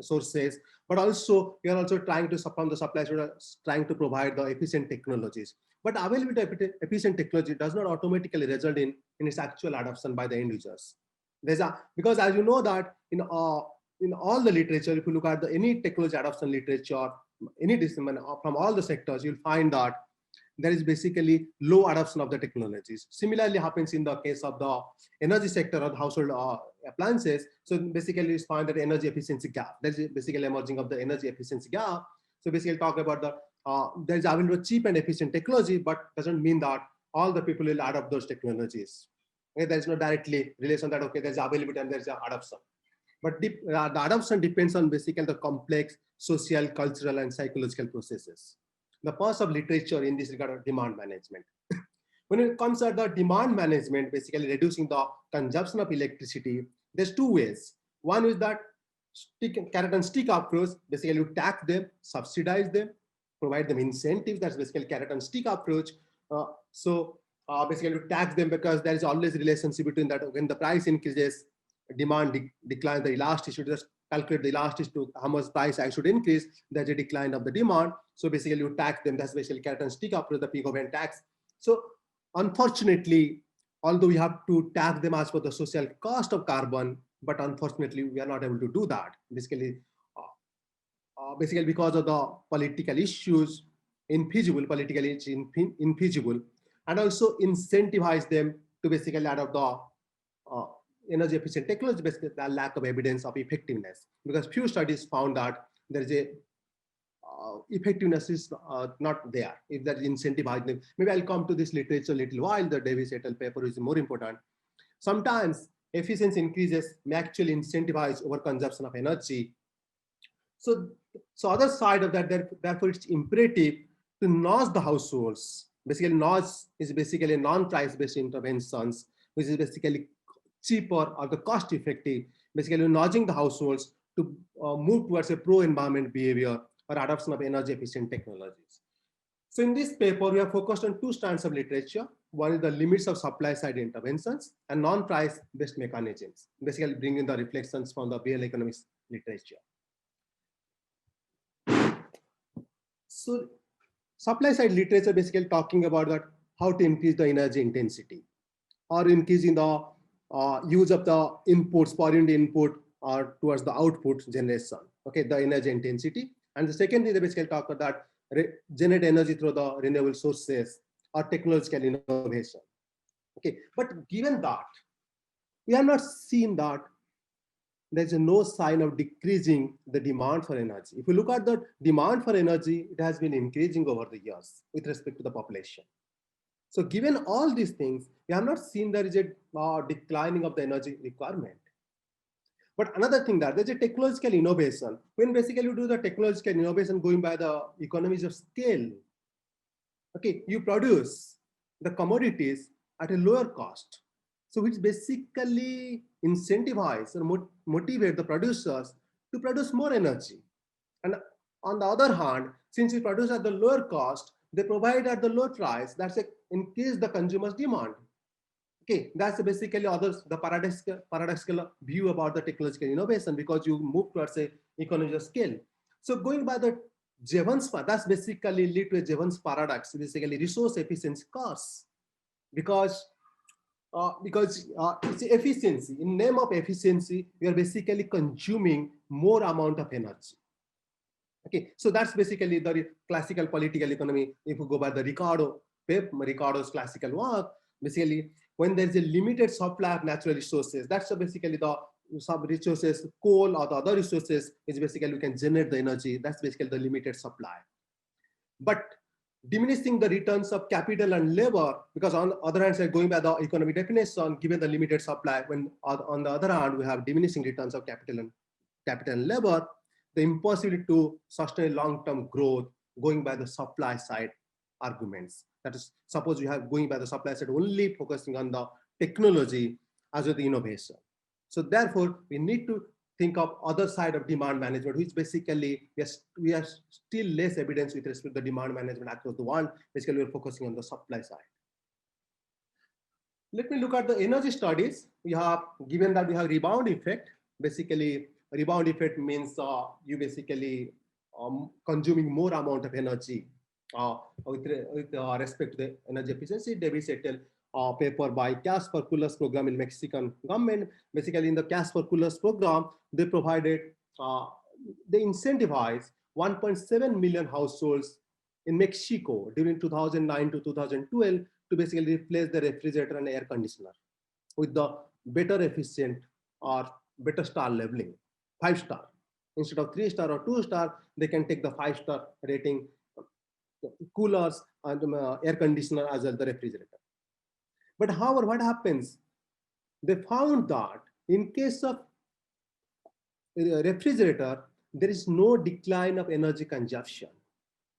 sources, but also we are also trying to, from the supply side, trying to provide the efficient technologies. But availability of efficient technology does not automatically result in its actual adoption by the end users. Because as you know that in all the literature, if you look at any technology adoption literature, any discipline from all the sectors, you'll find that there is basically low adoption of the technologies. Similarly happens in the case of the energy sector or the household appliances. So basically you find that energy efficiency gap. There's basically emerging of the energy efficiency gap. So basically talk about the there's available cheap and efficient technology, but doesn't mean that all the people will adopt those technologies. Okay, there's no directly relation that, okay, there's availability and there's adoption. But the adoption depends on basically the complex social, cultural, and psychological processes. The purpose of literature in this regard of demand management. When it comes to the demand management, basically reducing the consumption of electricity, there's two ways. One is that carrot and stick approach. Basically, you tax them, subsidize them, provide them incentives. That's basically carrot and stick approach. Basically, you tax them because there is always a relationship between that. When the price increases, demand declines, the elasticity, just calculate the elasticity to how much price I should increase. There's a decline of the demand. So basically, you tax them. That's basically carrot and stick approach, the Pigovan tax. So unfortunately, although we have to tax them as per the social cost of carbon, but unfortunately, we are not able to do that. Basically, because of the political issues, politically it's infeasible, and also incentivize them to basically adopt the energy efficient technology, basically the lack of evidence of effectiveness. Because few studies found that there is a effectiveness is not there if that incentivize them. Maybe I'll come to this literature a little while. The Davis et al. Paper is more important. Sometimes efficiency increases may actually incentivize overconsumption of energy. So other side of that, therefore it's imperative to nudge the households. Basically, nudge is basically non-price based interventions, which is basically cheaper or the cost effective. Basically, nudging the households to move towards a pro-environment behavior or adoption of energy efficient technologies. So in this paper, we are focused on two strands of literature. One is the limits of supply side interventions and non-price based mechanisms, basically bringing the reflections from the behavioral economics literature. So supply side literature basically talking about that how to increase the energy intensity or increasing the use of the inputs, per unit input or towards the output generation, okay, the energy intensity. And the second thing they basically talk about that generate energy through the renewable sources or technological innovation. Okay, but given that, we have not seen that there's no sign of decreasing the demand for energy. If you look at the demand for energy, it has been increasing over the years with respect to the population. So given all these things, we have not seen there is a declining of the energy requirement. But another thing that there's a technological innovation. When basically you do the technological innovation going by the economies of scale, okay, you produce the commodities at a lower cost. So which basically incentivize or motivate the producers to produce more energy. And on the other hand, since you produce at the lower cost, they provide at the low price, that's a increase the consumer's demand. Okay, that's basically the paradoxical view about the technological innovation, because you move towards a economies of scale. So going by the Jevons, that's basically lead to a Jevons paradox, basically resource efficiency costs, because it's efficiency. In name of efficiency, we are basically consuming more amount of energy. Okay, so that's basically the classical political economy. If you go by the Ricardo's classical work, basically when there's a limited supply of natural resources, that's basically the some resources, coal or the other resources is basically we can generate the energy. That's basically the limited supply. But diminishing the returns of capital and labor, because on the other hand, going by the economic definition, given the limited supply, when on the other hand, we have diminishing returns of capital and labor, the impossibility to sustain long-term growth going by the supply side arguments. That is, suppose you have going by the supply side only focusing on the technology as well as the innovation. So therefore, we need to think of other side of demand management, which basically we are still less evidence with respect to the demand management across the world. Basically, we're focusing on the supply side. Let me look at the energy studies. We have, given that we have rebound effect, basically rebound effect means you basically consuming more amount of energy with respect to the energy efficiency. Davis et al. Paper by Cash for Coolers program in Mexican government. Basically, in the Cash for Coolers program, they provided, they incentivized 1.7 million households in Mexico during 2009 to 2012 to basically replace the refrigerator and air conditioner with the better efficient or better star leveling, 5-star. Instead of 3-star or 2-star, they can take the 5-star rating coolers and air conditioner as well as the refrigerator. But however, what happens? They found that in case of refrigerator, there is no decline of energy consumption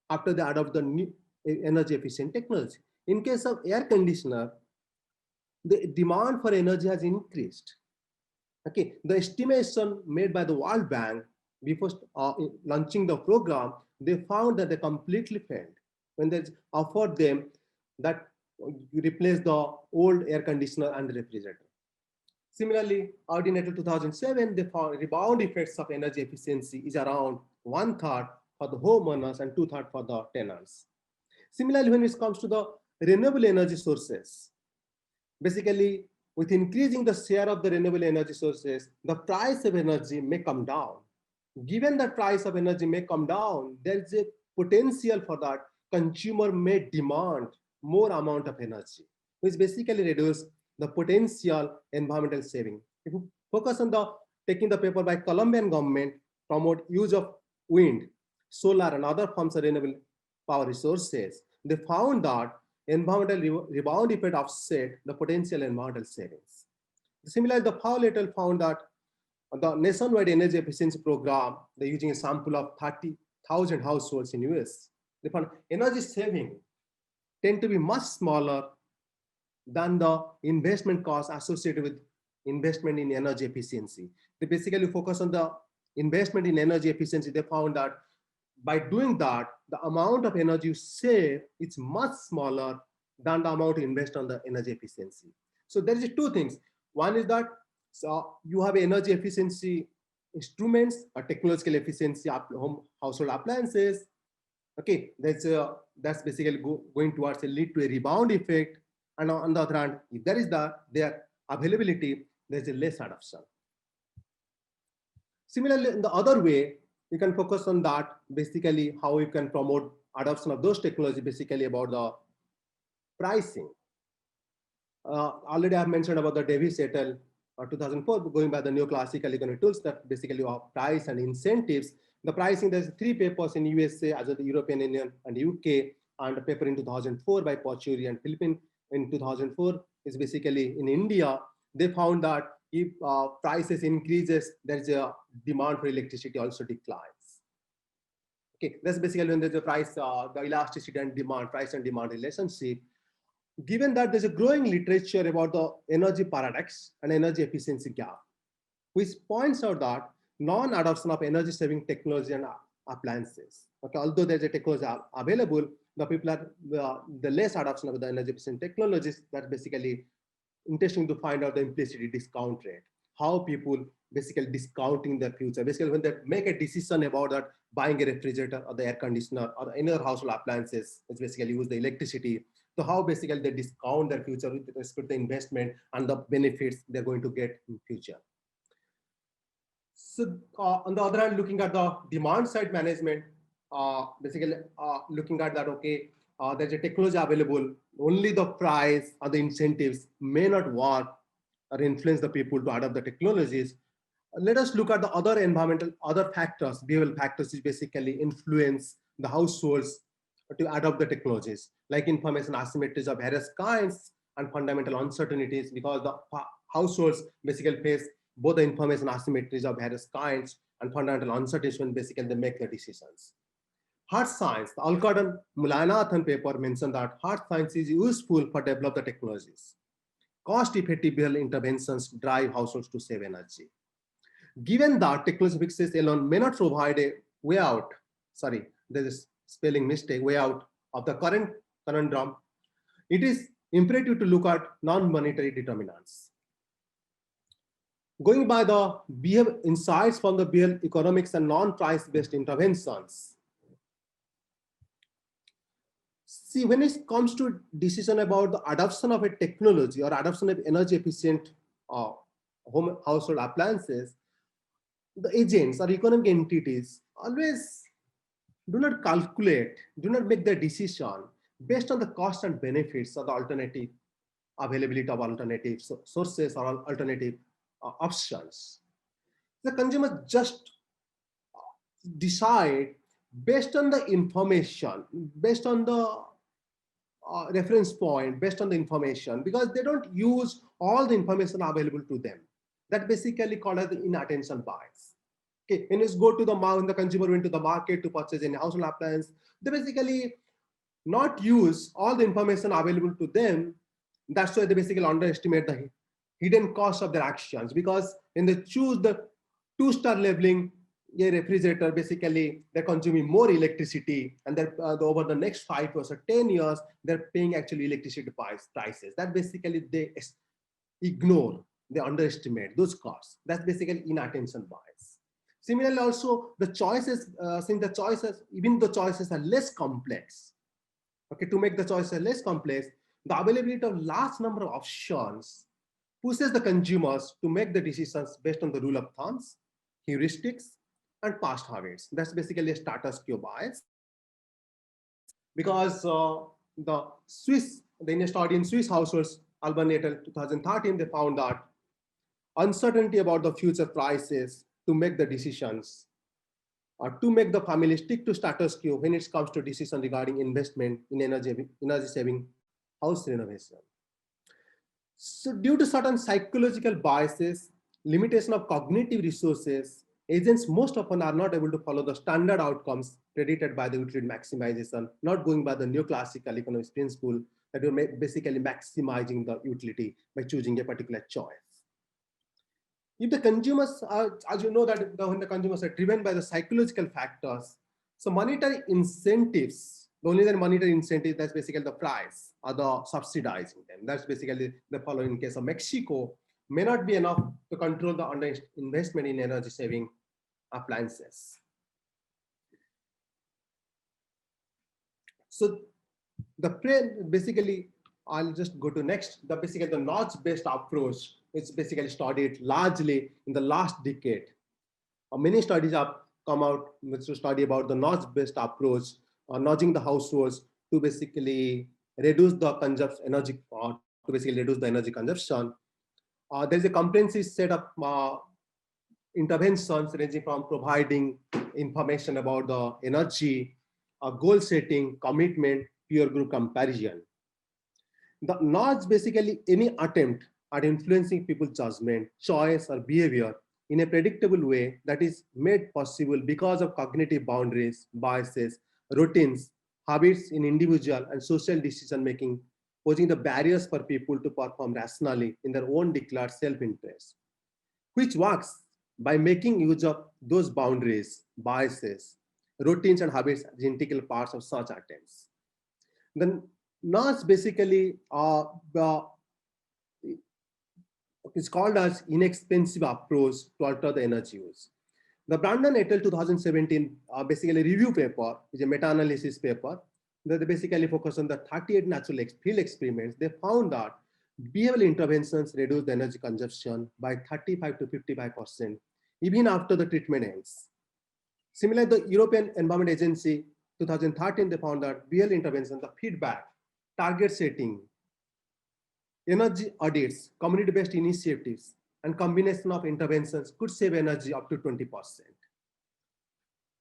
after they adopt the new energy efficient technology. In case of air conditioner, the demand for energy has increased. Okay, the estimation made by the World Bank before launching the program, they found that they completely failed when they offered them that you replace the old air conditioner and the refrigerator. Similarly, out in April 2007, they found rebound effects of energy efficiency is around 1/3 for the homeowners and 2/3 for the tenants. Similarly, when it comes to the renewable energy sources, basically, with increasing the share of the renewable energy sources, the price of energy may come down. Given that price of energy may come down, there is a potential for that consumer may demand more amount of energy, which basically reduce the potential environmental saving. If you focus on the taking the paper by Colombian government, promote use of wind, solar, and other forms of renewable power resources, they found that environmental rebound effect offset the potential environmental savings. Similarly, the FAO et al. Found that the nationwide energy efficiency program, they're using a sample of 30,000 households in US. They found energy saving tend to be much smaller than the investment costs associated with investment in energy efficiency. They basically focus on the investment in energy efficiency. They found that by doing that, the amount of energy you save is much smaller than the amount you invest on the energy efficiency. So there is two things. One is that you have energy efficiency instruments or technological efficiency home household appliances. Okay, that's basically going towards a lead to a rebound effect. And on the other hand, if there is their availability, there's a less adoption. Similarly, in the other way, you can focus on that, basically how you can promote adoption of those technologies, basically about the pricing. Already I've mentioned about the Davis et al. 2004, going by the neoclassical economic tools that basically are price and incentives. The pricing, there's 3 papers in USA, as well the European Union and UK, and a paper in 2004 by Pachuri and Philippine in 2004 is basically in India. They found that if prices increases, there's a demand for electricity also declines. Okay, that's basically when there's a price, the elasticity and demand, price and demand relationship. Given that there's a growing literature about the energy paradox and energy efficiency gap, which points out that non-adoption of energy saving technology and appliances. Okay, although there's a technology available, the people are the less adoption of the energy efficient technologies. That's basically interesting to find out the implicit discount rate, how people basically discounting their future. Basically, when they make a decision about that buying a refrigerator or the air conditioner or any other household appliances, it's basically use the electricity. So how basically they discount their future with respect to the investment and the benefits they're going to get in future. So on the other hand, looking at the demand side management, basically looking at that, okay, there's a technology available, only the price or the incentives may not work or influence the people to adopt the technologies. Let us look at the other environmental, other factors, behavioral factors which basically influence the households to adopt the technologies, like information asymmetries of various kinds and fundamental uncertainties, because the households basically face both the information asymmetries of various kinds and fundamental uncertainties when basically they make the decisions. Hard science, the Alcott and Mullainathan paper mentioned that hard science is useful for develop the technologies. Cost-effective behavioral interventions drive households to save energy. Given that technology fixes alone may not provide a way out, sorry, there is spelling mistake, way out of the current conundrum, it is imperative to look at non-monetary determinants. Going by the insights from the behavioral economics and non-price-based interventions. See, when it comes to decision about the adoption of a technology or adoption of energy efficient home household appliances, the agents or economic entities always do not calculate, do not make the decision based on the cost and benefits of the alternative availability of alternative sources or alternative options. The consumer just decide based on the information, based on the reference point, based on the information, because they don't use all the information available to them. That basically called as the inattention bias. Okay, when you go to the consumer went to the market to purchase any household appliance, they basically not use all the information available to them. That's why they basically underestimate the hidden cost of their actions, because when they choose the 2-star labeling a refrigerator, basically they're consuming more electricity, and they're over the next 5 years or 10 years, they're paying actually electricity prices. That basically they ignore, they underestimate those costs. That's basically inattention bias. Similarly, also the choices, since the choices, even the choices are less complex. Okay, to make the choices less complex, the availability of large number of options pushes the consumers to make the decisions based on the rule of thumbs, heuristics, and past habits. That's basically a status quo bias. Because the Indian study in Swiss households, Alban et al. 2013, they found that uncertainty about the future prices to make the decisions, or to make the family stick to status quo when it comes to decision regarding investment in energy saving house renovation. So due to certain psychological biases, limitation of cognitive resources, agents most often are not able to follow the standard outcomes predicted by the utility maximization, not going by the neoclassical economics principle that you're basically maximizing the utility by choosing a particular choice. If the consumers are, as you know, that when the consumers are driven by the psychological factors, so monetary incentives, the only monetary incentive, that's basically the price or the subsidizing them. That's basically the following case of Mexico, may not be enough to control the underinvestment in energy saving appliances. So basically, I'll just go to next. Basically the notch-based approach is basically studied largely in the last decade. Many studies have come out to study about the notch-based approach, nudging the households to basically reduce the energy consumption. There's a comprehensive set of interventions ranging from providing information about the energy, goal setting, commitment, peer group comparison. The nudge basically any attempt at influencing people's judgment, choice, or behavior in a predictable way that is made possible because of cognitive boundaries, biases, routines, habits in individual and social decision making, posing the barriers for people to perform rationally in their own declared self-interest, which works by making use of those boundaries, biases, routines, and habits as integral parts of such attempts. The nudge basically is called as inexpensive approach to alter the energy use. The Brandon et al. 2017 basically review paper is a meta-analysis paper that they basically focus on the 38 natural field experiments. They found that behavioral interventions reduce the energy consumption by 35 to 55%, even after the treatment ends. Similarly, the European Environment Agency 2013, they found that behavioral interventions, the feedback, target setting, energy audits, community-based initiatives, and combination of interventions could save energy up to 20%.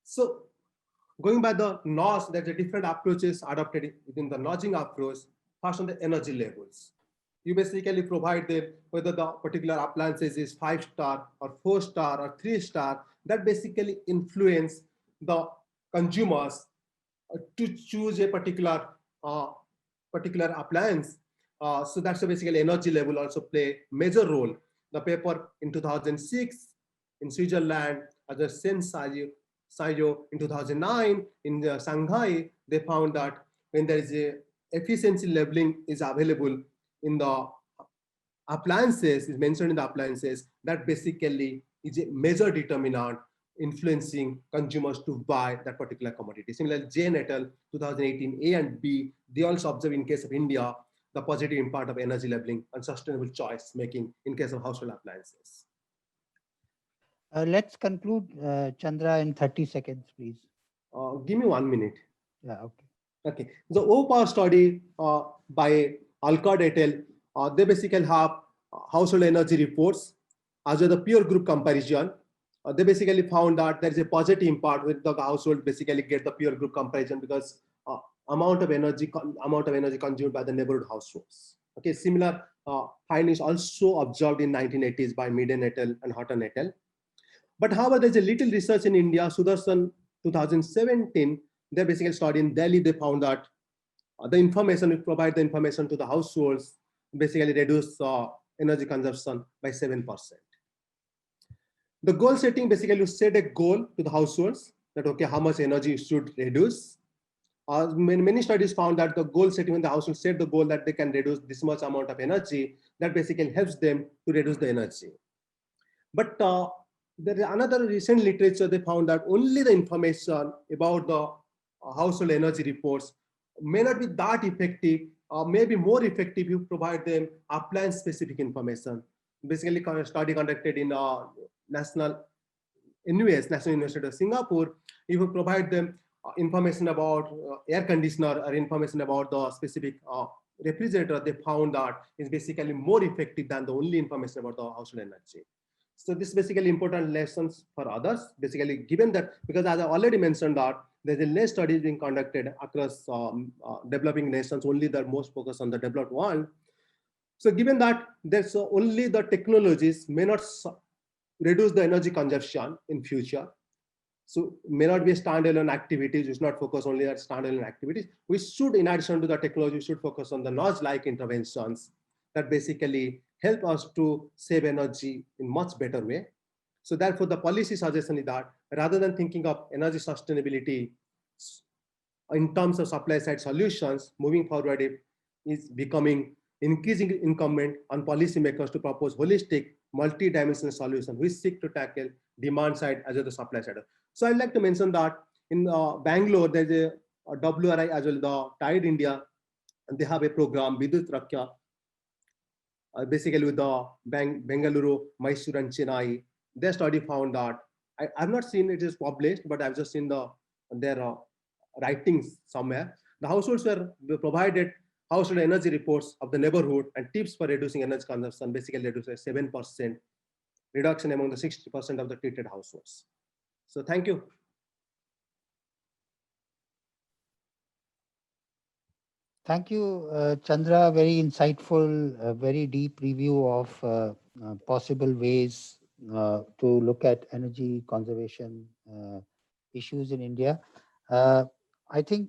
So going by the nudge, there's a different approaches adopted within the nudging approach. First, on the energy levels. You basically provide them whether the particular appliances is 5-star or 4-star or 3-star, that basically influence the consumers to choose a particular appliance. So that's basically energy level also play major role. The paper in 2006 in Switzerland, as a Saijo in 2009 in Shanghai, they found that when there is a efficiency labeling is available in the appliances, is mentioned in the appliances, that basically is a major determinant influencing consumers to buy that particular commodity. Similarly, Jain et al. 2018 A and B, they also observe in case of India, the positive impact of energy labeling and sustainable choice making in case of household appliances. Let's conclude, Chandra, in 30 seconds, please. Give me 1 minute. Yeah, okay. Okay. The OPOWER study by Alcott et al., they basically have household energy reports as well as the peer group comparison. They basically found that there is a positive impact with the household basically get the peer group comparison because amount of energy consumed by the neighborhood households. Okay, similar findings also observed in 1980s by Meaden et al. And Hutton et al. But however, there's a little research in India. Sudarshan 2017, they basically studied in Delhi. They found that the information, we provide the information to the households, basically reduce energy consumption by 7%. The goal setting, basically you set a goal to the households that, okay, how much energy you should reduce. Many studies found that the goal setting, when the household set the goal that they can reduce this much amount of energy, that basically helps them to reduce the energy. But there is another recent literature, they found that only the information about the household energy reports may not be that effective, or maybe more effective if you provide them appliance specific information. Basically, a study conducted in National University of Singapore, if you provide them information about air conditioner or information about the specific refrigerator, they found that is basically more effective than the only information about the household energy. So this is basically important lessons for others, basically given that, because as I already mentioned that there's a less studies being conducted across developing nations, only the most focused on the developed world. So given that there's only the technologies may not reduce the energy consumption in future, so may not be a standalone activities, we should not focus only on standalone activities. We should, in addition to the technology, we should focus on the nudge-like interventions that basically help us to save energy in much better way. So therefore, the policy suggestion is that rather than thinking of energy sustainability in terms of supply side solutions, moving forward, it is becoming increasingly incumbent on policymakers to propose holistic, multi-dimensional solutions which seek to tackle demand side as well as the supply side. So I'd like to mention that in Bangalore, there's a WRI as well, the Tide India, and they have a program, Vidyut Raksha, basically with the Bengaluru, Mysore and Chennai. Their study found that, I've not seen it is published, but I've just seen their writings somewhere. The households were provided household energy reports of the neighborhood and tips for reducing energy consumption, basically reduced a 7% reduction among the 60% of the treated households. So thank you. Thank you, Chandra. Very insightful, very deep review of possible ways to look at energy conservation issues in India. I think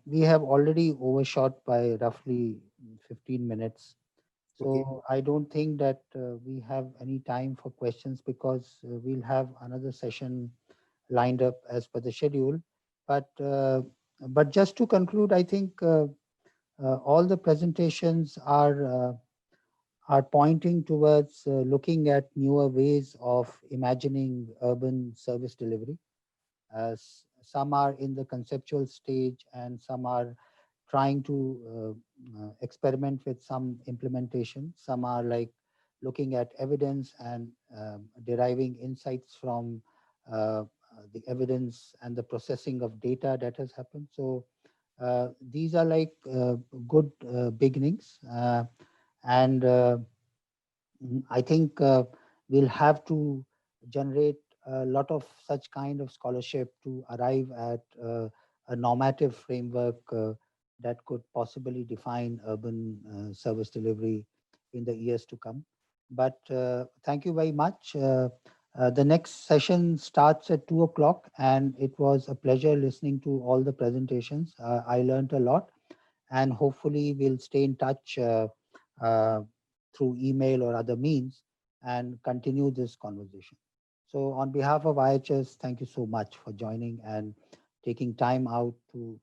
we have already overshot by roughly 15 minutes. So Okay. I don't think that we have any time for questions because we'll have another session lined up as per the schedule. But just to conclude, I think all the presentations are pointing towards looking at newer ways of imagining urban service delivery. Some are in the conceptual stage and some are trying to experiment with some implementation. Some are like looking at evidence and deriving insights from the evidence and the processing of data that has happened. So these are like good beginnings. And I think we'll have to generate a lot of such kind of scholarship to arrive at a normative framework that could possibly define urban service delivery in the years to come. But thank you very much. The next session starts at 2 o'clock, and it was a pleasure listening to all the presentations. I learned a lot, and hopefully we'll stay in touch through email or other means and continue this conversation. So on behalf of IHS, thank you so much for joining and taking time out to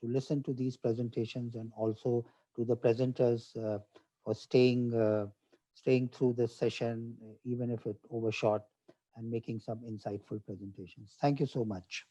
listen to these presentations, and also to the presenters for staying through this session, even if it overshot, and making some insightful presentations. Thank you so much.